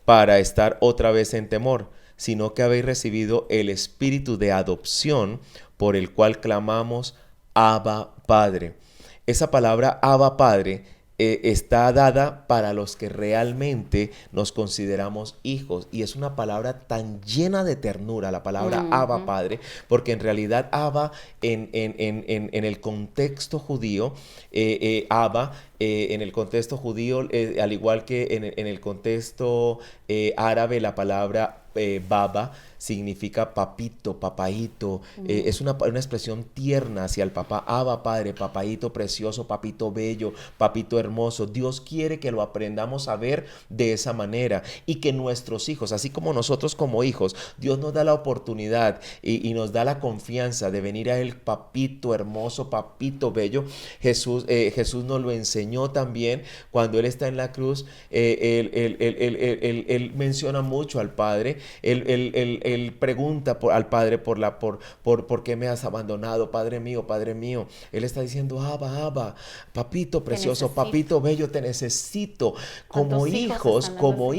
para estar otra vez en temor, sino que habéis recibido el espíritu de adopción, por el cual clamamos, Abba Padre. Esa palabra Abba Padre está dada para los que realmente nos consideramos hijos, y es una palabra tan llena de ternura, la palabra Abba Padre, porque en realidad Abba en el contexto judío, Abba en el contexto judío, al igual que en el contexto árabe, la palabra Baba significa papito, papaíto. Es una expresión tierna hacia el papá. Abba Padre, papaíto precioso, papito bello, papito hermoso. Dios quiere que lo aprendamos a ver de esa manera, y que nuestros hijos, así como nosotros como hijos, Dios nos da la oportunidad y nos da la confianza de venir a Él, papito hermoso, papito bello. Jesús nos lo enseñó también cuando Él está en la cruz. Él menciona mucho al Padre. Él pregunta al Padre por qué me has abandonado, Padre mío, Padre mío. Él está diciendo, Abba, Abba, papito precioso, papito bello, te necesito. Como hijos, como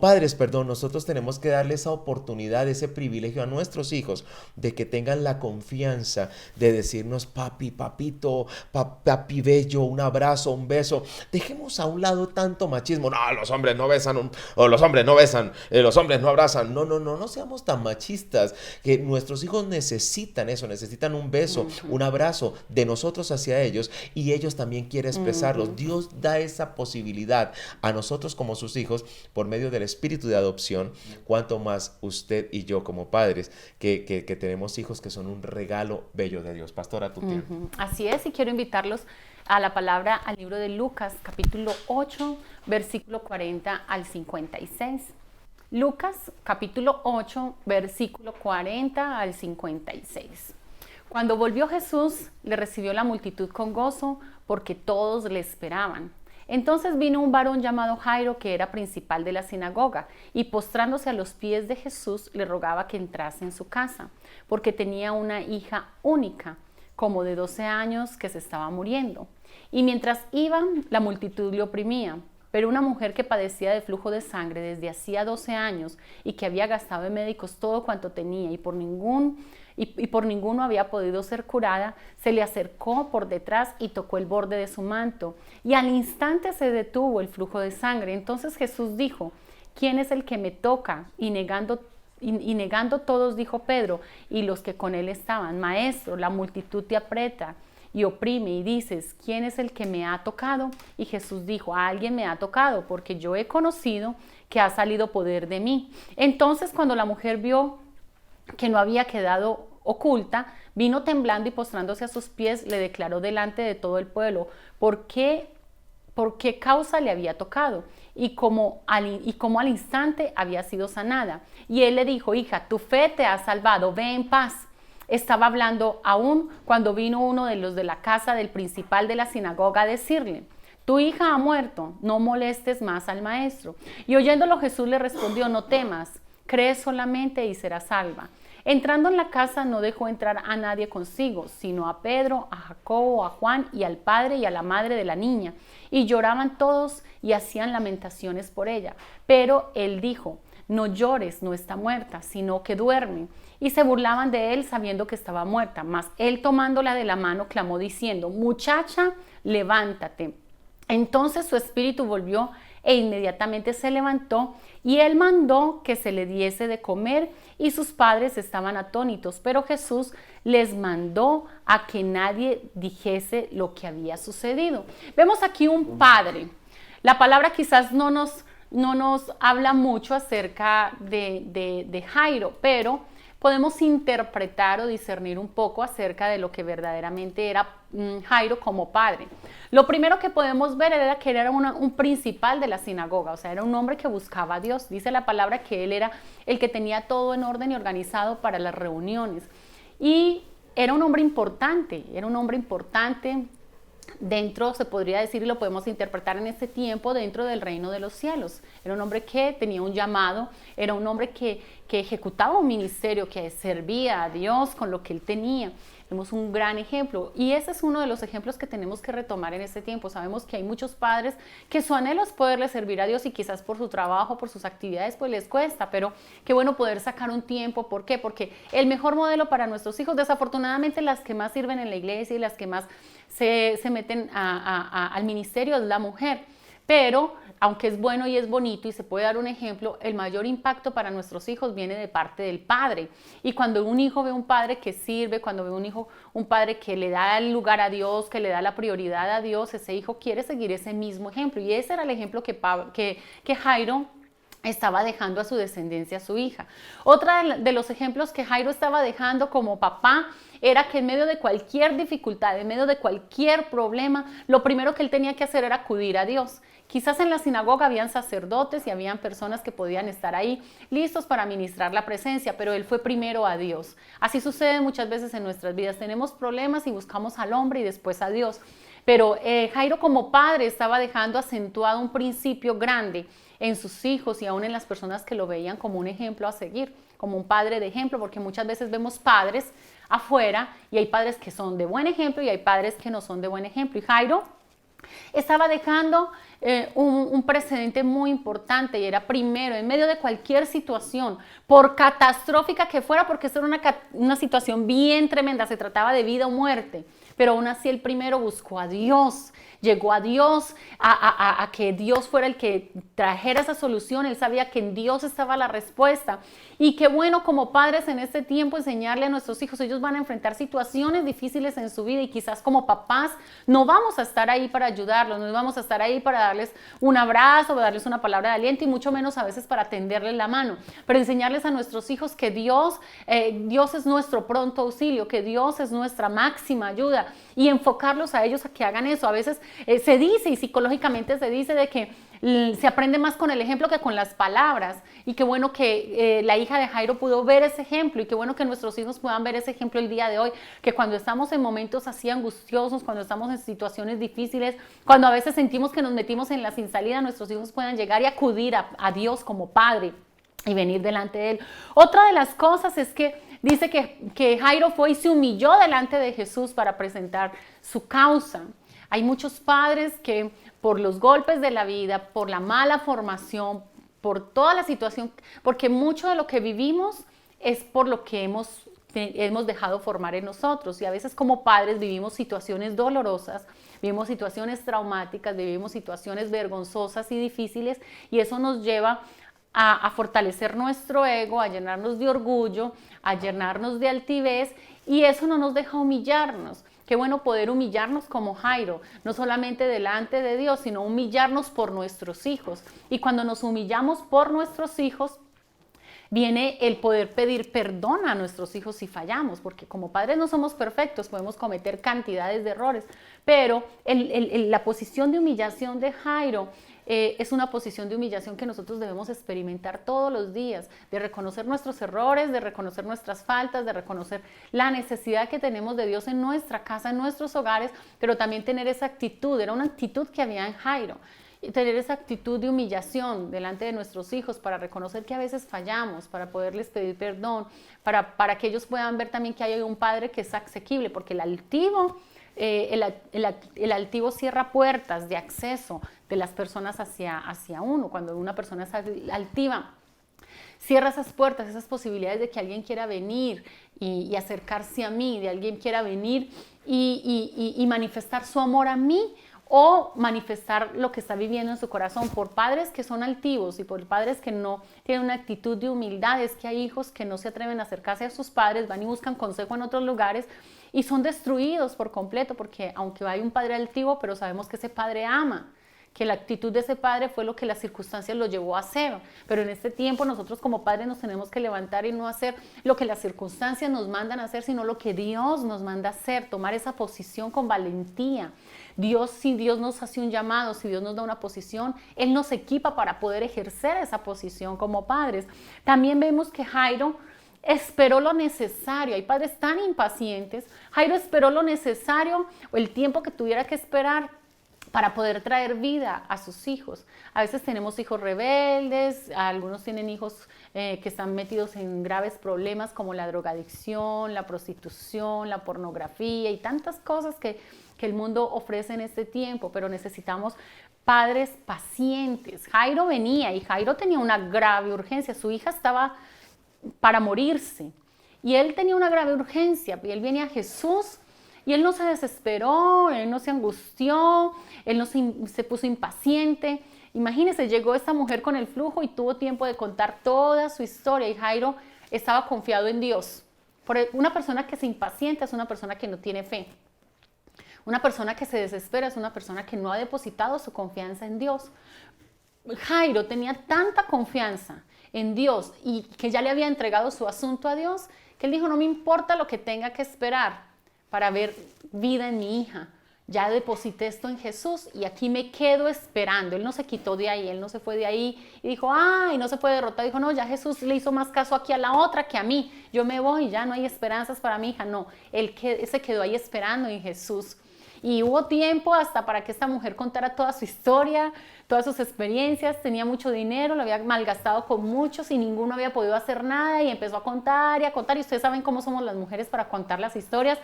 padres, perdón, nosotros tenemos que darle esa oportunidad, ese privilegio a nuestros hijos, de que tengan la confianza de decirnos, papi, papito, papi bello, un abrazo, un beso. Dejemos a un lado tanto machismo. No, los hombres no besan, o los hombres no besan, los hombres no abrazan. No seamos tan machistas, que nuestros hijos necesitan eso, necesitan un beso, un abrazo de nosotros hacia ellos, y ellos también quieren expresarlos. Dios da esa posibilidad a nosotros como sus hijos por medio del espíritu de adopción, cuanto más usted y yo como padres, que tenemos hijos que son un regalo bello de Dios. Pastora, tu tiempo. Así es, y quiero invitarlos a la palabra, al libro de Lucas, capítulo 8, versículo 40 al 56. Lucas, capítulo 8, versículo 40 al 56. Cuando volvió Jesús, le recibió la multitud con gozo, porque todos le esperaban. Entonces vino un varón llamado Jairo, que era principal de la sinagoga, y postrándose a los pies de Jesús, le rogaba que entrase en su casa, porque tenía una hija única, como de 12 años, que se estaba muriendo. Y mientras iban, la multitud le oprimía. Pero una mujer que padecía de flujo de sangre desde hacía 12 años y que había gastado en médicos todo cuanto tenía y por ninguno había podido ser curada, se le acercó por detrás y tocó el borde de su manto, y al instante se detuvo el flujo de sangre. Entonces Jesús dijo, ¿quién es el que me toca? Y negando todos, dijo Pedro y los que con él estaban, Maestro, la multitud te aprieta y oprime, y dices, ¿quién es el que me ha tocado? Y Jesús dijo, alguien me ha tocado, porque yo he conocido que ha salido poder de mí. Entonces, cuando la mujer vio que no había quedado oculta, vino temblando y postrándose a sus pies, le declaró delante de todo el pueblo por qué causa le había tocado y cómo al instante había sido sanada. Y él le dijo: hija, tu fe te ha salvado, ve en paz. Estaba hablando aún cuando vino uno de los de la casa del principal de la sinagoga a decirle: tu hija ha muerto, no molestes más al maestro. Y oyéndolo, Jesús le respondió: no temas, cree solamente y serás salva. Entrando en la casa, no dejó entrar a nadie consigo, sino a Pedro, a Jacobo, a Juan y al padre y a la madre de la niña. Y lloraban todos y hacían lamentaciones por ella. Pero él dijo: no llores, no está muerta, sino que duerme. Y se burlaban de él sabiendo que estaba muerta. Mas él, tomándola de la mano, clamó diciendo: muchacha, levántate. Entonces su espíritu volvió e inmediatamente se levantó, y él mandó que se le diese de comer, y sus padres estaban atónitos, pero Jesús les mandó a que nadie dijese lo que había sucedido. Vemos aquí un padre. La palabra quizás no nos habla mucho acerca de Jairo, pero podemos interpretar o discernir un poco acerca de lo que verdaderamente era Jairo como padre. Lo primero que podemos ver era que él era un principal de la sinagoga, o sea, era un hombre que buscaba a Dios. Dice la palabra que él era el que tenía todo en orden y organizado para las reuniones. Y era un hombre importante dentro, se podría decir, y lo podemos interpretar en este tiempo, dentro del reino de los cielos. Era un hombre que tenía un llamado, era un hombre que ejecutaba un ministerio, que servía a Dios con lo que él tenía. Vemos un gran ejemplo, y ese es uno de los ejemplos que tenemos que retomar en este tiempo. Sabemos que hay muchos padres que su anhelo es poderle servir a Dios, y quizás por su trabajo, por sus actividades, pues les cuesta, pero qué bueno poder sacar un tiempo. ¿Por qué? Porque el mejor modelo para nuestros hijos, desafortunadamente las que más sirven en la iglesia y las que más se meten al ministerio, es la mujer. Pero aunque es bueno y es bonito y se puede dar un ejemplo, el mayor impacto para nuestros hijos viene de parte del padre. Y cuando un hijo ve un padre que sirve, cuando ve un padre que le da el lugar a Dios, que le da la prioridad a Dios, ese hijo quiere seguir ese mismo ejemplo. Y ese era el ejemplo que Jairo estaba dejando a su descendencia, a su hija. Otra de los ejemplos que Jairo estaba dejando como papá era que en medio de cualquier dificultad, en medio de cualquier problema, lo primero que él tenía que hacer era acudir a Dios. Quizás en la sinagoga habían sacerdotes y habían personas que podían estar ahí listos para ministrar la presencia, pero él fue primero a Dios. Así sucede muchas veces en nuestras vidas. Tenemos problemas y buscamos al hombre y después a Dios. Pero Jairo como padre estaba dejando acentuado un principio grande en sus hijos y aún en las personas que lo veían como un ejemplo a seguir, como un padre de ejemplo, porque muchas veces vemos padres afuera y hay padres que son de buen ejemplo y hay padres que no son de buen ejemplo. Y Jairo estaba dejando un precedente muy importante, y era primero, en medio de cualquier situación, por catastrófica que fuera, porque esta era una situación bien tremenda, se trataba de vida o muerte, pero aún así el primero buscó a Dios, llegó a Dios, a que Dios fuera el que trajera esa solución. Él sabía que en Dios estaba la respuesta. Y qué bueno como padres en este tiempo enseñarle a nuestros hijos. Ellos van a enfrentar situaciones difíciles en su vida y quizás como papás no vamos a estar ahí para ayudarlos, no vamos a estar ahí para darles un abrazo, para darles una palabra de aliento y mucho menos a veces para tenderles la mano, pero enseñarles a nuestros hijos que Dios es nuestro pronto auxilio, que Dios es nuestra máxima ayuda, y enfocarlos a ellos a que hagan eso. A veces se dice, y psicológicamente se dice, de que se aprende más con el ejemplo que con las palabras, y qué bueno que la hija de Jairo pudo ver ese ejemplo, y qué bueno que nuestros hijos puedan ver ese ejemplo el día de hoy, que cuando estamos en momentos así angustiosos, cuando estamos en situaciones difíciles, cuando a veces sentimos que nos metimos en la sin salida, nuestros hijos puedan llegar y acudir a Dios como Padre y venir delante de Él. Otra de las cosas es que dice que Jairo fue y se humilló delante de Jesús para presentar su causa. Hay muchos padres que por los golpes de la vida, por la mala formación, por toda la situación, porque mucho de lo que vivimos es por lo que hemos dejado formar en nosotros, y a veces como padres vivimos situaciones dolorosas, vivimos situaciones traumáticas, vivimos situaciones vergonzosas y difíciles, y eso nos lleva a fortalecer nuestro ego, a llenarnos de orgullo, a llenarnos de altivez, y eso no nos deja humillarnos. Qué bueno poder humillarnos como Jairo, no solamente delante de Dios, sino humillarnos por nuestros hijos. Y cuando nos humillamos por nuestros hijos, viene el poder pedir perdón a nuestros hijos si fallamos, porque como padres no somos perfectos, podemos cometer cantidades de errores, pero la posición de humillación de Jairo es una posición de humillación que nosotros debemos experimentar todos los días, de reconocer nuestros errores, de reconocer nuestras faltas, de reconocer la necesidad que tenemos de Dios en nuestra casa, en nuestros hogares, pero también tener esa actitud, era una actitud que había en Jairo, y tener esa actitud de humillación delante de nuestros hijos para reconocer que a veces fallamos, para poderles pedir perdón, para que ellos puedan ver también que hay un padre que es asequible, porque el altivo cierra puertas de acceso de las personas hacia uno. Cuando una persona es altiva, cierra esas puertas, esas posibilidades de que alguien quiera venir y acercarse a mí, de alguien quiera venir y manifestar su amor a mí, o manifestar lo que está viviendo en su corazón. Por padres que son altivos y por padres que no tienen una actitud de humildad, es que hay hijos que no se atreven a acercarse a sus padres, van y buscan consejo en otros lugares y son destruidos por completo, porque aunque hay un padre altivo, pero sabemos que ese padre ama, que la actitud de ese padre fue lo que las circunstancias lo llevó a hacer. Pero en este tiempo nosotros como padres nos tenemos que levantar y no hacer lo que las circunstancias nos mandan a hacer, sino lo que Dios nos manda a hacer, tomar esa posición con valentía. Si Dios nos hace un llamado, si Dios nos da una posición, Él nos equipa para poder ejercer esa posición como padres. También vemos que Jairo esperó lo necesario. Hay padres tan impacientes. Jairo esperó lo necesario o el tiempo que tuviera que esperar para poder traer vida a sus hijos. A veces tenemos hijos rebeldes, algunos tienen hijos que están metidos en graves problemas como la drogadicción, la prostitución, la pornografía y tantas cosas que el mundo ofrece en este tiempo, pero necesitamos padres pacientes. Jairo venía y Jairo tenía una grave urgencia, su hija estaba para morirse y él tenía una grave urgencia y él viene a Jesús. Y él no se desesperó, él no se angustió, él no se puso impaciente. Imagínense, llegó esta mujer con el flujo y tuvo tiempo de contar toda su historia y Jairo estaba confiado en Dios. Una persona que se impacienta es una persona que no tiene fe. Una persona que se desespera es una persona que no ha depositado su confianza en Dios. Jairo tenía tanta confianza en Dios y que ya le había entregado su asunto a Dios, que él dijo, no me importa lo que tenga que esperar para ver vida en mi hija. Ya deposité esto en Jesús y aquí me quedo esperando. Él no se quitó de ahí, él no se fue de ahí y dijo, ay, no se puede derrotar. Dijo, no, ya Jesús le hizo más caso aquí a la otra que a mí. Yo me voy, ya no hay esperanzas para mi hija. No, él se quedó ahí esperando en Jesús. Y hubo tiempo hasta para que esta mujer contara toda su historia, todas sus experiencias. Tenía mucho dinero, lo había malgastado con muchos y ninguno había podido hacer nada y empezó a contar y a contar. Y ustedes saben cómo somos las mujeres para contar las historias,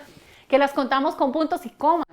que las contamos con puntos y comas.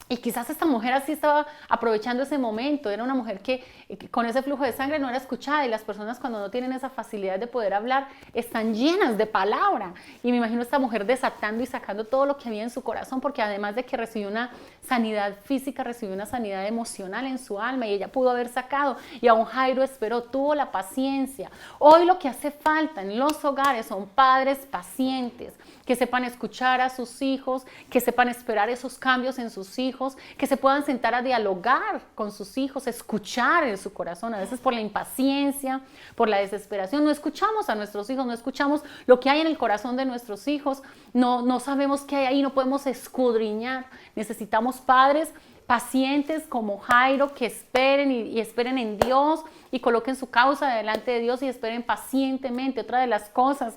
Y quizás esta mujer así estaba aprovechando ese momento. Era una mujer que con ese flujo de sangre no era escuchada y las personas cuando no tienen esa facilidad de poder hablar están llenas de palabra. Y me imagino esta mujer desatando y sacando todo lo que había en su corazón, porque además de que recibió una sanidad física, recibió una sanidad emocional en su alma y ella pudo haber sacado. Y aún Jairo esperó, tuvo la paciencia. Hoy lo que hace falta en los hogares son padres pacientes, que sepan escuchar a sus hijos, que sepan esperar esos cambios en sus hijos, que se puedan sentar a dialogar con sus hijos, escuchar en su corazón. A veces por la impaciencia, por la desesperación, no escuchamos a nuestros hijos, no escuchamos lo que hay en el corazón de nuestros hijos, no sabemos qué hay ahí, no podemos escudriñar. Necesitamos padres pacientes como Jairo que esperen y esperen en Dios y coloquen su causa delante de Dios y esperen pacientemente. Otra de las cosas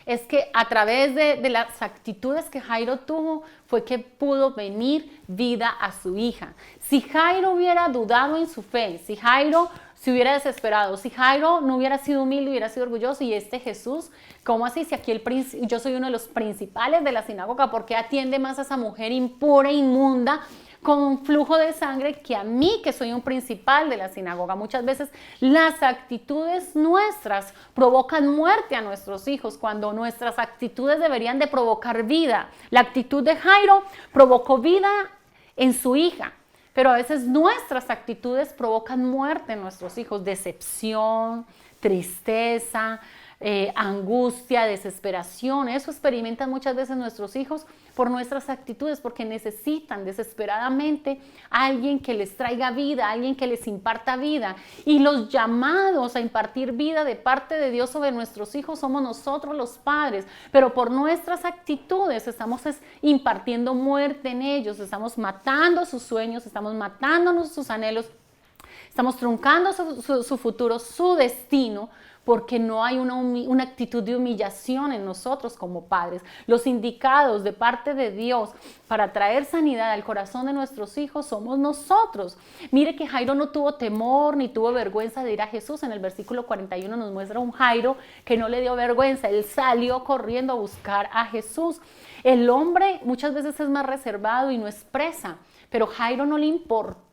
es que a través de las actitudes que Jairo tuvo fue que pudo venir vida a su hija. Si Jairo hubiera dudado en su fe, si Jairo se hubiera desesperado, si Jairo no hubiera sido humilde, hubiera sido orgulloso, y Jesús, ¿cómo así? Si aquí yo soy uno de los principales de la sinagoga, ¿por qué atiende más a esa mujer impura, inmunda, con un flujo de sangre que a mí, que soy un principal de la sinagoga? Muchas veces las actitudes nuestras provocan muerte a nuestros hijos, cuando nuestras actitudes deberían de provocar vida. La actitud de Jairo provocó vida en su hija, pero a veces nuestras actitudes provocan muerte en nuestros hijos, decepción, tristeza, angustia, desesperación. Eso experimentan muchas veces nuestros hijos por nuestras actitudes, porque necesitan desesperadamente a alguien que les traiga vida, a alguien que les imparta vida. Y los llamados a impartir vida de parte de Dios sobre nuestros hijos somos nosotros los padres, pero por nuestras actitudes estamos impartiendo muerte en ellos, estamos matando sus sueños, estamos matando sus anhelos, estamos truncando su futuro, su destino, porque no hay una actitud de humillación en nosotros como padres. Los indicados de parte de Dios para traer sanidad al corazón de nuestros hijos somos nosotros. Mire que Jairo no tuvo temor ni tuvo vergüenza de ir a Jesús. En el versículo 41 nos muestra un Jairo que no le dio vergüenza. Él salió corriendo a buscar a Jesús. El hombre muchas veces es más reservado y no expresa, pero Jairo no le importó.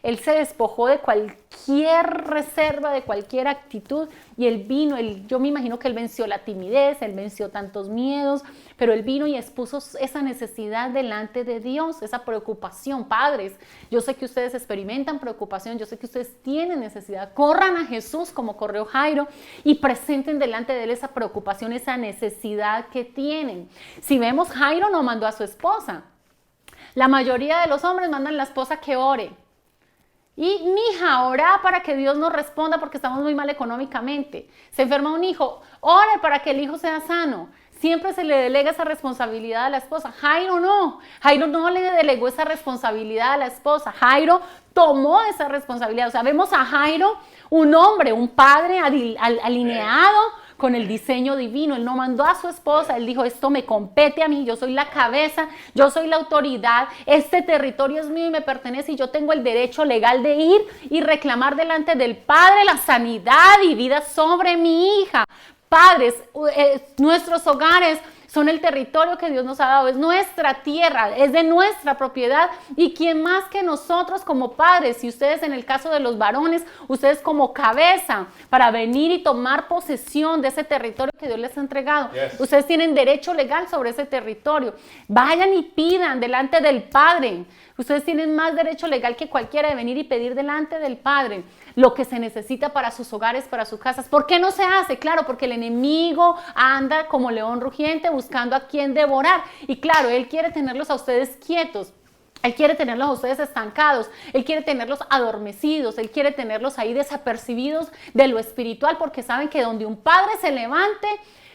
Él se despojó de cualquier reserva, de cualquier actitud, y él vino, yo me imagino que él venció la timidez, él venció tantos miedos, pero él vino y expuso esa necesidad delante de Dios, esa preocupación. Padres, yo sé que ustedes experimentan preocupación, yo sé que ustedes tienen necesidad. Corran a Jesús como corrió Jairo y presenten delante de él esa preocupación, esa necesidad que tienen. Si vemos, Jairo no mandó a su esposa. La mayoría de los hombres mandan a la esposa que ore. Y mija, ora para que Dios nos responda porque estamos muy mal económicamente. Se enferma un hijo, ore para que el hijo sea sano. Siempre se le delega esa responsabilidad a la esposa. Jairo no le delegó esa responsabilidad a la esposa. Jairo tomó esa responsabilidad. O sea, vemos a Jairo, un hombre, un padre alineado con el diseño divino. Él no mandó a su esposa, él dijo, esto me compete a mí, yo soy la cabeza, yo soy la autoridad, este territorio es mío y me pertenece y yo tengo el derecho legal de ir y reclamar delante del Padre la sanidad y vida sobre mi hija. Padres, nuestros hogares son el territorio que Dios nos ha dado, es nuestra tierra, es de nuestra propiedad, y quién más que nosotros como padres, y ustedes en el caso de los varones, ustedes como cabeza, para venir y tomar posesión de ese territorio que Dios les ha entregado. Yes. Ustedes tienen derecho legal sobre ese territorio. Vayan y pidan delante del Padre. Ustedes tienen más derecho legal que cualquiera de venir y pedir delante del Padre lo que se necesita para sus hogares, para sus casas. ¿Por qué no se hace? Claro, porque el enemigo anda como león rugiente buscando a quien devorar. Y claro, él quiere tenerlos a ustedes quietos. Él quiere tenerlos a ustedes estancados, Él quiere tenerlos adormecidos, Él quiere tenerlos ahí desapercibidos de lo espiritual, porque saben que donde un padre se levante,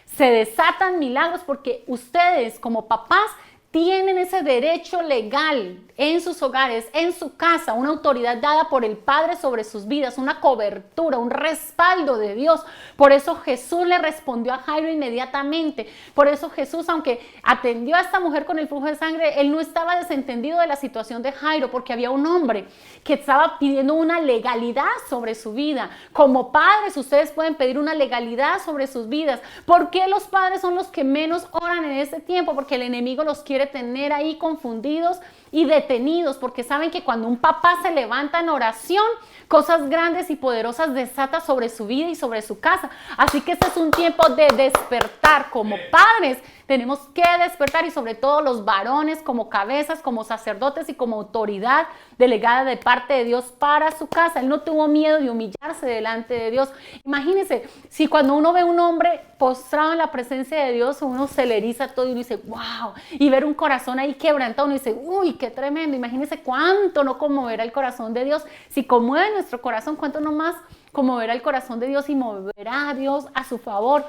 se desatan milagros, porque ustedes como papás tienen ese derecho legal en sus hogares, en su casa, una autoridad dada por el Padre sobre sus vidas, una cobertura, un respaldo de Dios. Por eso Jesús le respondió a Jairo inmediatamente. Por eso Jesús, aunque atendió a esta mujer con el flujo de sangre, él no estaba desentendido de la situación de Jairo, porque había un hombre que estaba pidiendo una legalidad sobre su vida. Como padres, ustedes pueden pedir una legalidad sobre sus vidas. ¿Por qué los padres son los que menos oran en este tiempo? Porque el enemigo los quiere tener ahí confundidos y detenidos, porque saben que cuando un papá se levanta en oración, cosas grandes y poderosas desata sobre su vida y sobre su casa. Así que este es un tiempo de despertar. Como padres tenemos que despertar, y sobre todo los varones como cabezas, como sacerdotes y como autoridad delegada de parte de Dios para su casa. Él no tuvo miedo de humillarse delante de Dios. Imagínense, si cuando uno ve a un hombre postrado en la presencia de Dios, uno se le eriza todo y uno dice, wow, y ver un corazón ahí quebrantado, uno dice, uy, qué tremendo. Imagínense cuánto no conmoverá el corazón de Dios. Si conmueve nuestro corazón, cuánto no más conmoverá el corazón de Dios y moverá a Dios a su favor.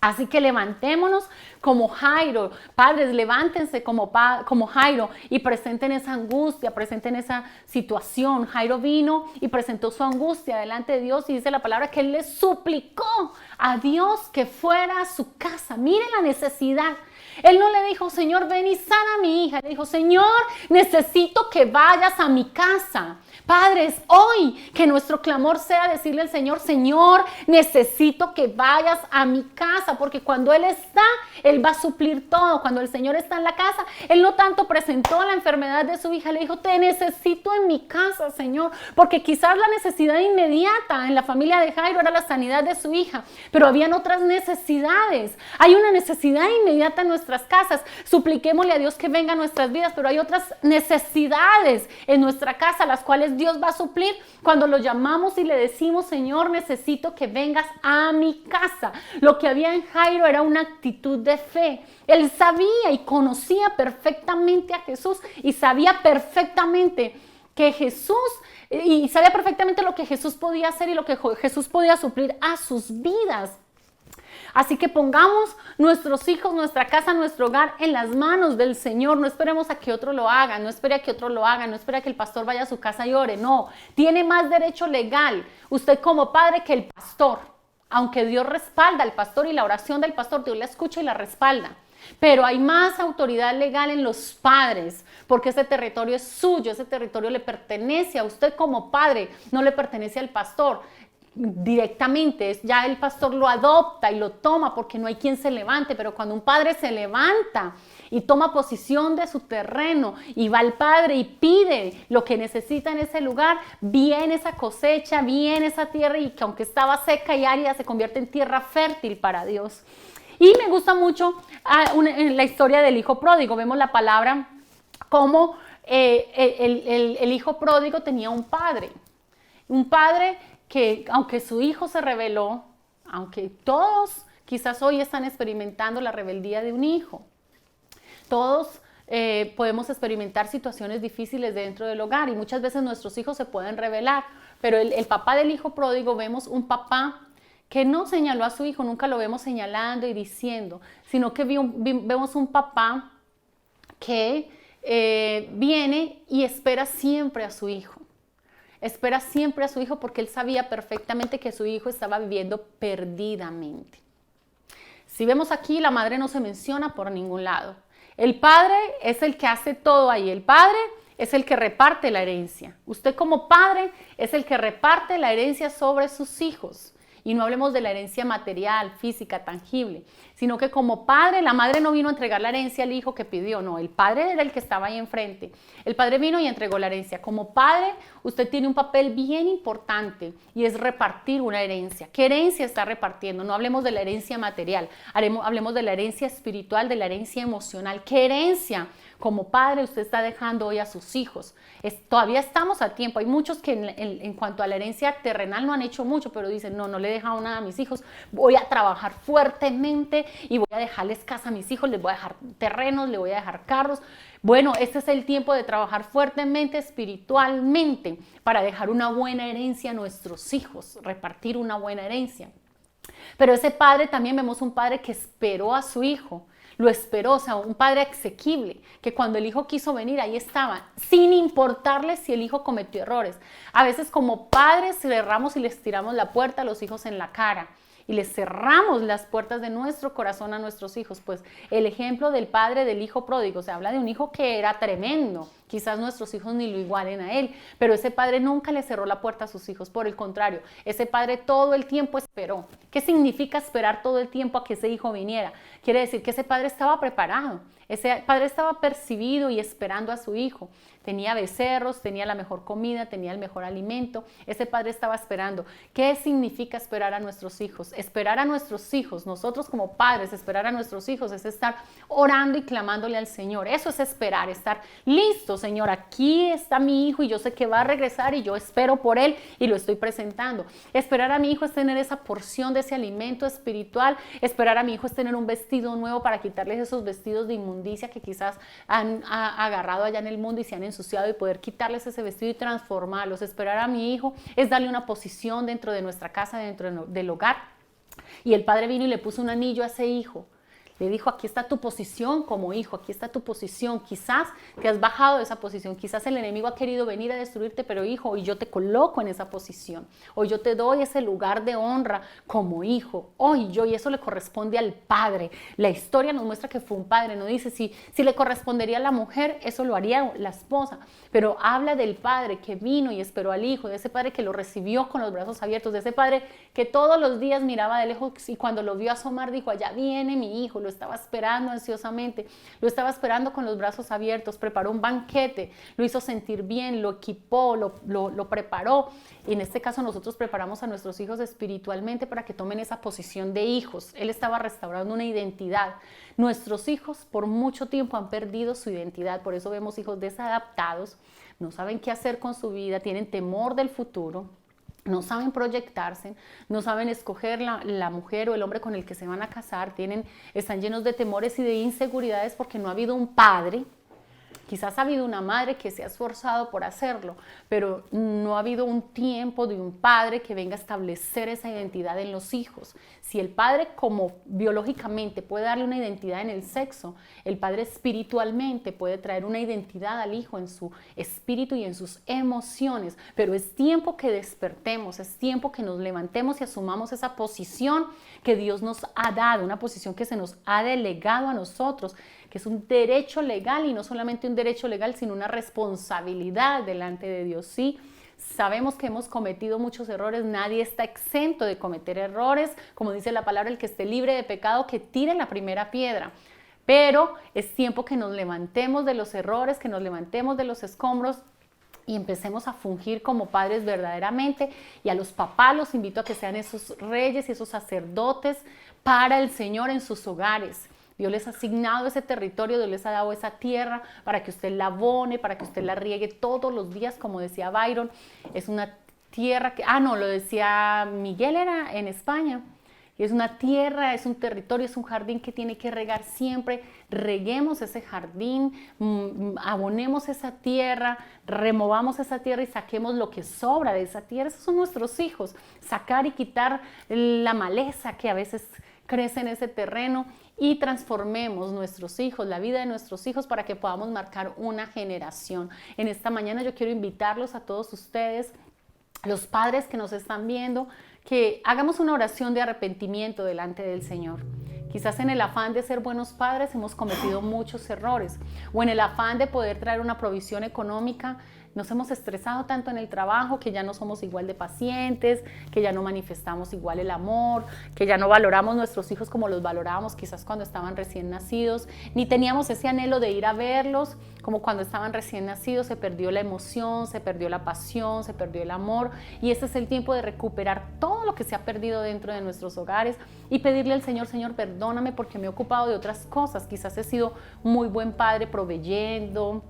Así que levantémonos como Jairo. Padres, levántense como Jairo y presenten esa angustia, presenten esa situación. Jairo vino y presentó su angustia delante de Dios, y dice la palabra que él le suplicó a Dios que fuera a su casa. Miren la necesidad. Él no le dijo, Señor, ven y sana a mi hija. Le dijo, Señor, necesito que vayas a mi casa. Padres, hoy que nuestro clamor sea decirle al Señor, Señor, necesito que vayas a mi casa, porque cuando Él está, Él va a suplir todo. Cuando el Señor está en la casa, Él no tanto presentó la enfermedad de su hija, le dijo, te necesito en mi casa, Señor, porque quizás la necesidad inmediata en la familia de Jairo era la sanidad de su hija, pero habían otras necesidades. Hay una necesidad inmediata en nuestra nuestras casas, supliquémosle a Dios que venga a nuestras vidas, pero hay otras necesidades en nuestra casa, las cuales Dios va a suplir cuando lo llamamos y le decimos, Señor, necesito que vengas a mi casa. Lo que había en Jairo era una actitud de fe. Él sabía y conocía perfectamente a Jesús y sabía perfectamente que Jesús, y sabía perfectamente lo que Jesús podía hacer y lo que Jesús podía suplir a sus vidas. Así que pongamos nuestros hijos, nuestra casa, nuestro hogar en las manos del Señor. No esperemos a que otro lo haga, no espere a que otro lo haga, no espere a que el pastor vaya a su casa y ore. No, tiene más derecho legal usted como padre que el pastor. Aunque Dios respalda al pastor y la oración del pastor, Dios la escucha y la respalda. Pero hay más autoridad legal en los padres, porque ese territorio es suyo, ese territorio le pertenece a usted como padre, no le pertenece al pastor directamente, ya el pastor lo adopta y lo toma porque no hay quien se levante, pero cuando un padre se levanta y toma posición de su terreno y va al padre y pide lo que necesita en ese lugar, viene esa cosecha, viene esa tierra y que aunque estaba seca y árida se convierte en tierra fértil para Dios. Y me gusta mucho la historia del hijo pródigo. Vemos la palabra como el hijo pródigo tenía un padre que aunque su hijo se rebeló, aunque todos quizás hoy están experimentando la rebeldía de un hijo, todos podemos experimentar situaciones difíciles dentro del hogar y muchas veces nuestros hijos se pueden rebelar, pero el papá del hijo pródigo, vemos un papá que no señaló a su hijo, nunca lo vemos señalando y diciendo, sino que vemos un papá que viene y espera siempre a su hijo. Espera siempre a su hijo porque él sabía perfectamente que su hijo estaba viviendo perdidamente. Si vemos aquí, la madre no se menciona por ningún lado. El padre es el que hace todo ahí. El padre es el que reparte la herencia. Usted como padre es el que reparte la herencia sobre sus hijos. Y no hablemos de la herencia material, física, tangible, sino que como padre, la madre no vino a entregar la herencia al hijo que pidió, no, el padre era el que estaba ahí enfrente. El padre vino y entregó la herencia. Como padre, usted tiene un papel bien importante y es repartir una herencia. ¿Qué herencia está repartiendo? No hablemos de la herencia material, hablemos de la herencia espiritual, de la herencia emocional. ¿Qué herencia como padre usted está dejando hoy a sus hijos? Todavía estamos a tiempo. Hay muchos que en cuanto a la herencia terrenal no han hecho mucho, pero dicen, no le he dejado nada a mis hijos, voy a trabajar fuertemente y voy a dejarles casa a mis hijos, les voy a dejar terrenos, les voy a dejar carros. Bueno, este es el tiempo de trabajar fuertemente espiritualmente para dejar una buena herencia a nuestros hijos, repartir una buena herencia. Pero ese padre, también vemos un padre que esperó a su hijo, lo esperó, o sea, un padre asequible, que cuando el hijo quiso venir, ahí estaba, sin importarle si el hijo cometió errores. A veces como padres cerramos y les tiramos la puerta a los hijos en la cara y les cerramos las puertas de nuestro corazón a nuestros hijos. Pues el ejemplo del padre del hijo pródigo, se habla de un hijo que era tremendo, quizás nuestros hijos ni lo igualen a él, pero ese padre nunca le cerró la puerta a sus hijos, por el contrario, ese padre todo el tiempo esperó. ¿Qué significa esperar todo el tiempo a que ese hijo viniera? Quiere decir que ese padre estaba preparado, ese padre estaba percibido y esperando a su hijo. Tenía becerros, tenía la mejor comida, tenía el mejor alimento. Ese padre estaba esperando. ¿Qué significa esperar a nuestros hijos? Esperar a nuestros hijos, nosotros como padres, esperar a nuestros hijos es estar orando y clamándole al Señor. Eso es esperar, estar listo, Señor, aquí está mi hijo y yo sé que va a regresar y yo espero por él y lo estoy presentando. Esperar a mi hijo es tener esa porción de ese alimento espiritual. Esperar a mi hijo es tener un vestido nuevo para quitarles esos vestidos de inmundicia que quizás han agarrado allá en el mundo y se han ensuciado, y poder quitarles ese vestido y transformarlos. Esperar a mi hijo es darle una posición dentro de nuestra casa, dentro del hogar. Y el padre vino y le puso un anillo a ese hijo. Le dijo, aquí está tu posición como hijo, aquí está tu posición. Quizás te has bajado de esa posición, quizás el enemigo ha querido venir a destruirte, pero hijo, hoy yo te coloco en esa posición. Hoy yo te doy ese lugar de honra como hijo. Hoy yo, y eso le corresponde al padre. La historia nos muestra que fue un padre, no dice si le correspondería a la mujer, eso lo haría la esposa. Pero habla del padre que vino y esperó al hijo, de ese padre que lo recibió con los brazos abiertos, de ese padre que todos los días miraba de lejos y cuando lo vio asomar dijo, allá viene mi hijo. lo estaba esperando ansiosamente, lo estaba esperando con los brazos abiertos, preparó un banquete, lo hizo sentir bien, lo equipó, lo preparó. Y en este caso nosotros preparamos a nuestros hijos espiritualmente para que tomen esa posición de hijos. Él estaba restaurando una identidad. Nuestros hijos por mucho tiempo han perdido su identidad, por eso vemos hijos desadaptados, no saben qué hacer con su vida, tienen temor del futuro, no saben proyectarse, no saben escoger la mujer o el hombre con el que se van a casar, están llenos de temores y de inseguridades porque no ha habido un padre. Quizás ha habido una madre que se ha esforzado por hacerlo, pero no ha habido un tiempo de un padre que venga a establecer esa identidad en los hijos. Si el padre, como biológicamente, puede darle una identidad en el sexo, el padre espiritualmente puede traer una identidad al hijo en su espíritu y en sus emociones. Pero es tiempo que despertemos, es tiempo que nos levantemos y asumamos esa posición que Dios nos ha dado, una posición que se nos ha delegado a nosotros, que es un derecho legal y no solamente un derecho legal, sino una responsabilidad delante de Dios. Sí, sabemos que hemos cometido muchos errores, nadie está exento de cometer errores, como dice la palabra, el que esté libre de pecado que tire la primera piedra. Pero es tiempo que nos levantemos de los errores, que nos levantemos de los escombros y empecemos a fungir como padres verdaderamente. Y a los papás los invito a que sean esos reyes y esos sacerdotes para el Señor en sus hogares. Dios les ha asignado ese territorio, Dios les ha dado esa tierra para que usted la abone, para que usted la riegue todos los días, como decía Byron. Es una tierra que, lo decía Miguel, era en España. Y es una tierra, es un territorio, es un jardín que tiene que regar siempre. Reguemos ese jardín, abonemos esa tierra, removamos esa tierra y saquemos lo que sobra de esa tierra. Esos son nuestros hijos. Sacar y quitar la maleza que a veces crece en ese terreno y transformemos nuestros hijos, la vida de nuestros hijos, para que podamos marcar una generación. En esta mañana yo quiero invitarlos a todos ustedes, los padres que nos están viendo, que hagamos una oración de arrepentimiento delante del Señor. Quizás en el afán de ser buenos padres hemos cometido muchos errores, o en el afán de poder traer una provisión económica nos hemos estresado tanto en el trabajo que ya no somos igual de pacientes, que ya no manifestamos igual el amor, que ya no valoramos nuestros hijos como los valorábamos quizás cuando estaban recién nacidos, ni teníamos ese anhelo de ir a verlos como cuando estaban recién nacidos. Se perdió la emoción, se perdió la pasión, se perdió el amor, y este es el tiempo de recuperar todo lo que se ha perdido dentro de nuestros hogares y pedirle al Señor: Señor, perdóname porque me he ocupado de otras cosas. Quizás he sido muy buen padre proveyendo,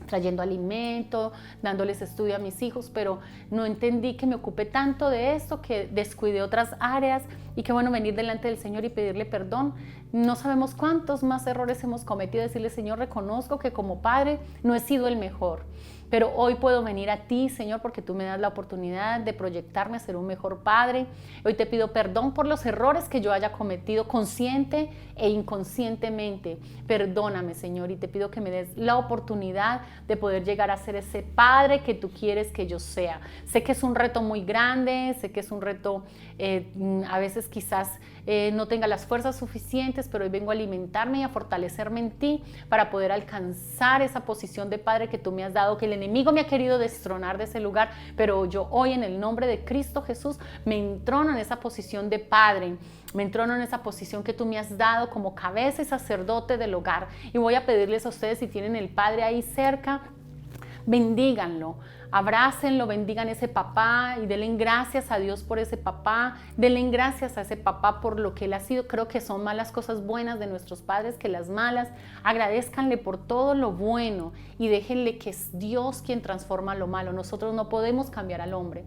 trayendo alimento, dándoles estudio a mis hijos, pero no entendí que me ocupé tanto de esto que descuidé otras áreas. Y qué bueno venir delante del Señor y pedirle perdón. No sabemos cuántos más errores hemos cometido, decirle: Señor, reconozco que como padre no he sido el mejor, pero hoy puedo venir a ti, Señor, porque tú me das la oportunidad de proyectarme a ser un mejor padre. Hoy te pido perdón por los errores que yo haya cometido consciente e inconscientemente. Perdóname, Señor, y te pido que me des la oportunidad de poder llegar a ser ese padre que tú quieres que yo sea. Sé que es un reto muy grande, sé que es un reto, a veces quizás no tenga las fuerzas suficientes, pero hoy vengo a alimentarme y a fortalecerme en ti para poder alcanzar esa posición de padre que tú me has dado, que el enemigo me ha querido destronar de ese lugar, pero yo hoy, en el nombre de Cristo Jesús, me entrono en esa posición de padre, me entrono en esa posición que tú me has dado como cabeza y sacerdote del hogar. Y voy a pedirles a ustedes, si tienen el padre ahí cerca, bendíganlo, abrácenlo, bendigan ese papá y denle gracias a Dios por ese papá, denle gracias a ese papá por lo que él ha sido. Creo que son más las cosas buenas de nuestros padres que las malas. Agradézcanle por todo lo bueno y déjenle que es Dios quien transforma lo malo. Nosotros no podemos cambiar al hombre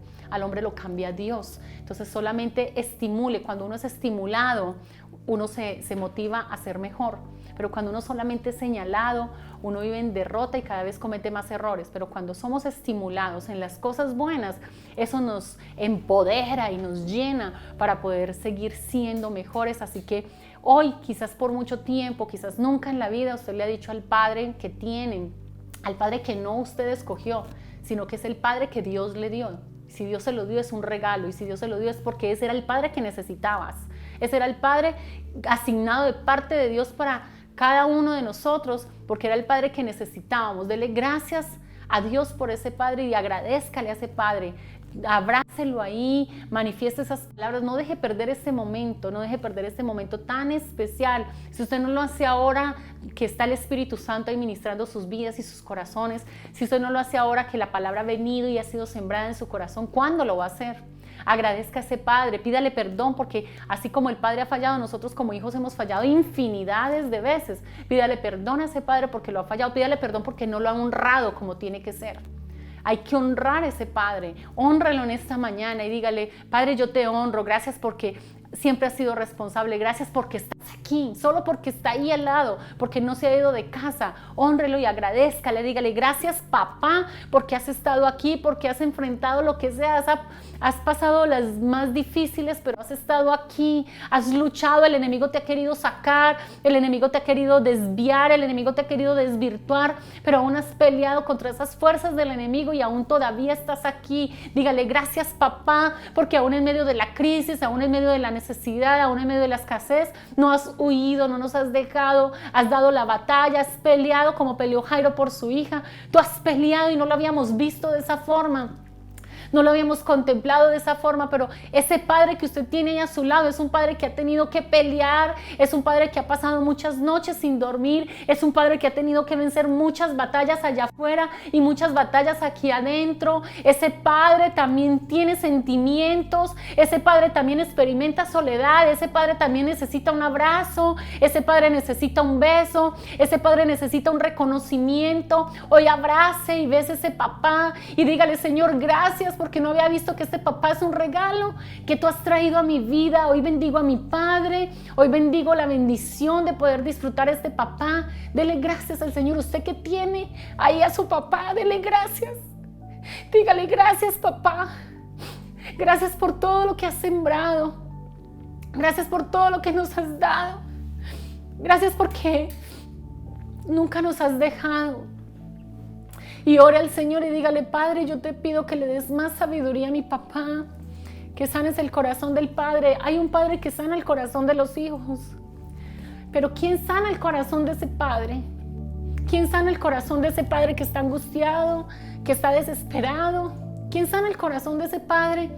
lo cambia Dios. Entonces solamente estimule. Cuando uno es estimulado, uno se motiva a ser mejor. Pero cuando uno solamente es señalado, uno vive en derrota y cada vez comete más errores. Pero cuando somos estimulados en las cosas buenas, eso nos empodera y nos llena para poder seguir siendo mejores. Así que hoy, quizás por mucho tiempo, quizás nunca en la vida, usted le ha dicho al padre que tienen, al padre que no usted escogió, sino que es el padre que Dios le dio. Si Dios se lo dio, es un regalo, y si Dios se lo dio es porque ese era el padre que necesitabas. Ese era el padre asignado de parte de Dios para cada uno de nosotros, porque era el padre que necesitábamos. Dele gracias a Dios por ese padre y agradézcale a ese padre. abrácelo ahí, manifieste esas palabras, no deje perder este momento, no deje perder este momento tan especial. Si usted no lo hace ahora, que está el Espíritu Santo administrando sus vidas y sus corazones, si usted no lo hace ahora que la palabra ha venido y ha sido sembrada en su corazón, ¿cuándo lo va a hacer? Agradezca a ese Padre, pídale perdón, porque así como el Padre ha fallado, nosotros como hijos hemos fallado infinidades de veces. Pídale perdón a ese Padre porque lo ha fallado, pídale perdón porque no lo ha honrado como tiene que ser. Hay que honrar a ese Padre, hónralo en esta mañana y dígale: Padre, yo te honro, gracias porque siempre has sido responsable, gracias porque estás aquí, solo porque está ahí al lado, porque no se ha ido de casa. Hónrelo y agradézcale, dígale: gracias papá, porque has estado aquí, porque has enfrentado lo que sea, has pasado las más difíciles, pero has estado aquí, has luchado, el enemigo te ha querido sacar, el enemigo te ha querido desviar, el enemigo te ha querido desvirtuar, pero aún has peleado contra esas fuerzas del enemigo y aún todavía estás aquí. Dígale: gracias papá, porque aún en medio de la crisis, aún en medio de la necesidad, aún en medio de la escasez, no has huido, no nos has dejado, has dado la batalla, has peleado como peleó Jairo por su hija. Tú has peleado y no lo habíamos visto de esa forma. No lo habíamos contemplado de esa forma, pero ese Padre que usted tiene ahí a su lado es un Padre que ha tenido que pelear, es un Padre que ha pasado muchas noches sin dormir, es un Padre que ha tenido que vencer muchas batallas allá afuera y muchas batallas aquí adentro. Ese Padre también tiene sentimientos, ese Padre también experimenta soledad, ese Padre también necesita un abrazo, ese Padre necesita un beso, ese Padre necesita un reconocimiento. Hoy abrace y bese a ese papá y dígale: Señor, gracias porque no había visto que este papá es un regalo que tú has traído a mi vida. Hoy bendigo a mi Padre, hoy bendigo la bendición de poder disfrutar a este papá. Dele gracias al Señor. Usted que tiene ahí a su papá, dele gracias. Dígale: gracias papá, gracias por todo lo que has sembrado, gracias por todo lo que nos has dado, gracias porque nunca nos has dejado. Y ore al Señor y dígale: Padre, yo te pido que le des más sabiduría a mi papá, que sanes el corazón del Padre. Hay un Padre que sana el corazón de los hijos, pero ¿quién sana el corazón de ese Padre? ¿Quién sana el corazón de ese Padre que está angustiado, que está desesperado? ¿Quién sana el corazón de ese Padre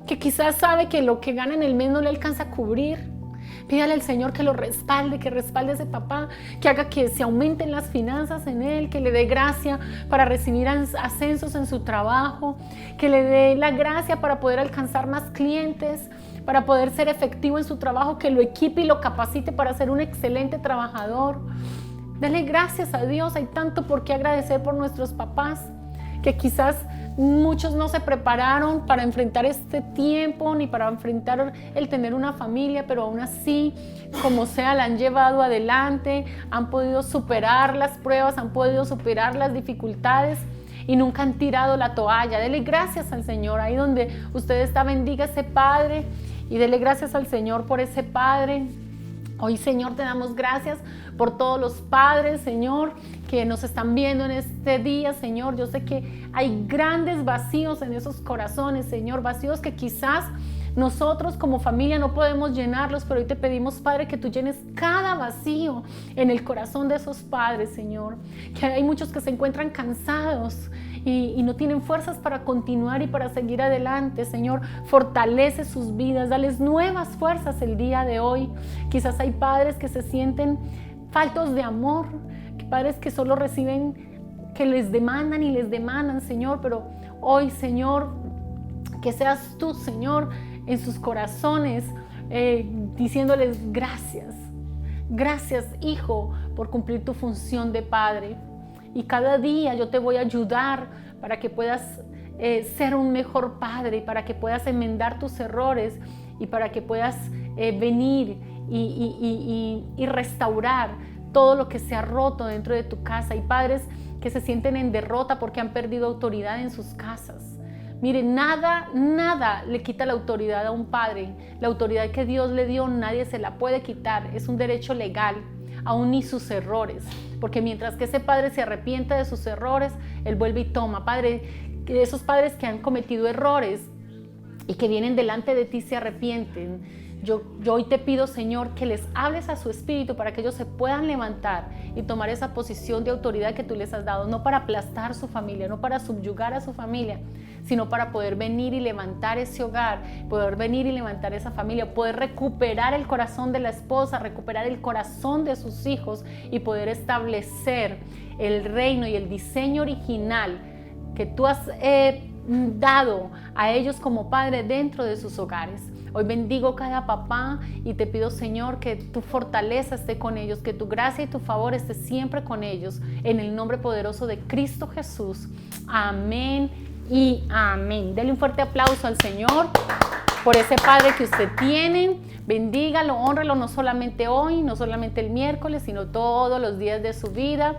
que quizás sabe que lo que gana en el mes no le alcanza a cubrir? Pídale al Señor que lo respalde, que respalde a ese papá, que haga que se aumenten las finanzas en él, que le dé gracia para recibir ascensos en su trabajo, que le dé la gracia para poder alcanzar más clientes, para poder ser efectivo en su trabajo, que lo equipe y lo capacite para ser un excelente trabajador. Dele gracias a Dios. Hay tanto por qué agradecer por nuestros papás, que quizás muchos no se prepararon para enfrentar este tiempo, ni para enfrentar el tener una familia, pero aún así, como sea, la han llevado adelante, han podido superar las pruebas, han podido superar las dificultades y nunca han tirado la toalla. Dele gracias al Señor. Ahí donde usted está, bendiga a ese Padre y dele gracias al Señor por ese Padre. Hoy, Señor, te damos gracias por todos los padres, Señor, que nos están viendo en este día, Señor. Yo sé que hay grandes vacíos en esos corazones, Señor, vacíos que quizás nosotros como familia no podemos llenarlos, pero hoy te pedimos, Padre, que tú llenes cada vacío en el corazón de esos padres, Señor. Que hay muchos que se encuentran cansados y no tienen fuerzas para continuar y para seguir adelante, Señor. Fortalece sus vidas, dales nuevas fuerzas el día de hoy. Quizás hay padres que se sienten faltos de amor, padres que solo reciben, que les demandan y les demandan, Señor, pero hoy, Señor, que seas tú, Señor, en sus corazones, diciéndoles gracias. Gracias, hijo, por cumplir tu función de padre. Y cada día yo te voy a ayudar para que puedas ser un mejor padre, y para que puedas enmendar tus errores y para que puedas venir y restaurar todo lo que se ha roto dentro de tu casa. Hay padres que se sienten en derrota porque han perdido autoridad en sus casas. Mire, nada le quita la autoridad a un padre. La autoridad que Dios le dio, nadie se la puede quitar. Es un derecho legal, aún ni sus errores. Porque mientras que ese padre se arrepienta de sus errores, él vuelve y toma. Padre, esos padres que han cometido errores y que vienen delante de ti se arrepienten. Yo hoy te pido, Señor, que les hables a su espíritu para que ellos se puedan levantar y tomar esa posición de autoridad que tú les has dado, no para aplastar su familia, no para subyugar a su familia, sino para poder venir y levantar ese hogar, poder venir y levantar esa familia, poder recuperar el corazón de la esposa, recuperar el corazón de sus hijos y poder establecer el reino y el diseño original que tú has dado a ellos como padre dentro de sus hogares. Hoy bendigo cada papá y te pido, Señor, que tu fortaleza esté con ellos, que tu gracia y tu favor esté siempre con ellos, en el nombre poderoso de Cristo Jesús. Amén y amén. Dele un fuerte aplauso al Señor por ese padre que usted tiene. Bendígalo, hónralo, no solamente hoy, no solamente el miércoles, sino todos los días de su vida.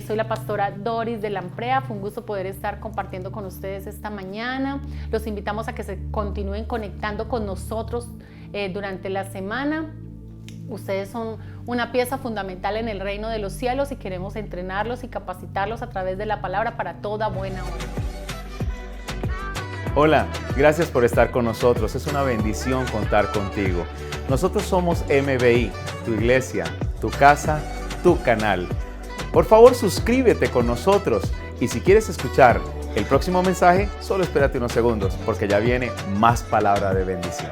Soy la pastora Doris de Lamprea. Fue un gusto poder estar compartiendo con ustedes esta mañana. Los invitamos a que se continúen conectando con nosotros durante la semana. Ustedes son una pieza fundamental en el reino de los cielos y queremos entrenarlos y capacitarlos a través de la palabra para toda buena obra. Hola, gracias por estar con nosotros. Es una bendición contar contigo. Nosotros somos MBI, tu iglesia, tu casa, tu canal. Por favor, suscríbete con nosotros y si quieres escuchar el próximo mensaje, solo espérate unos segundos porque ya viene más palabra de bendición.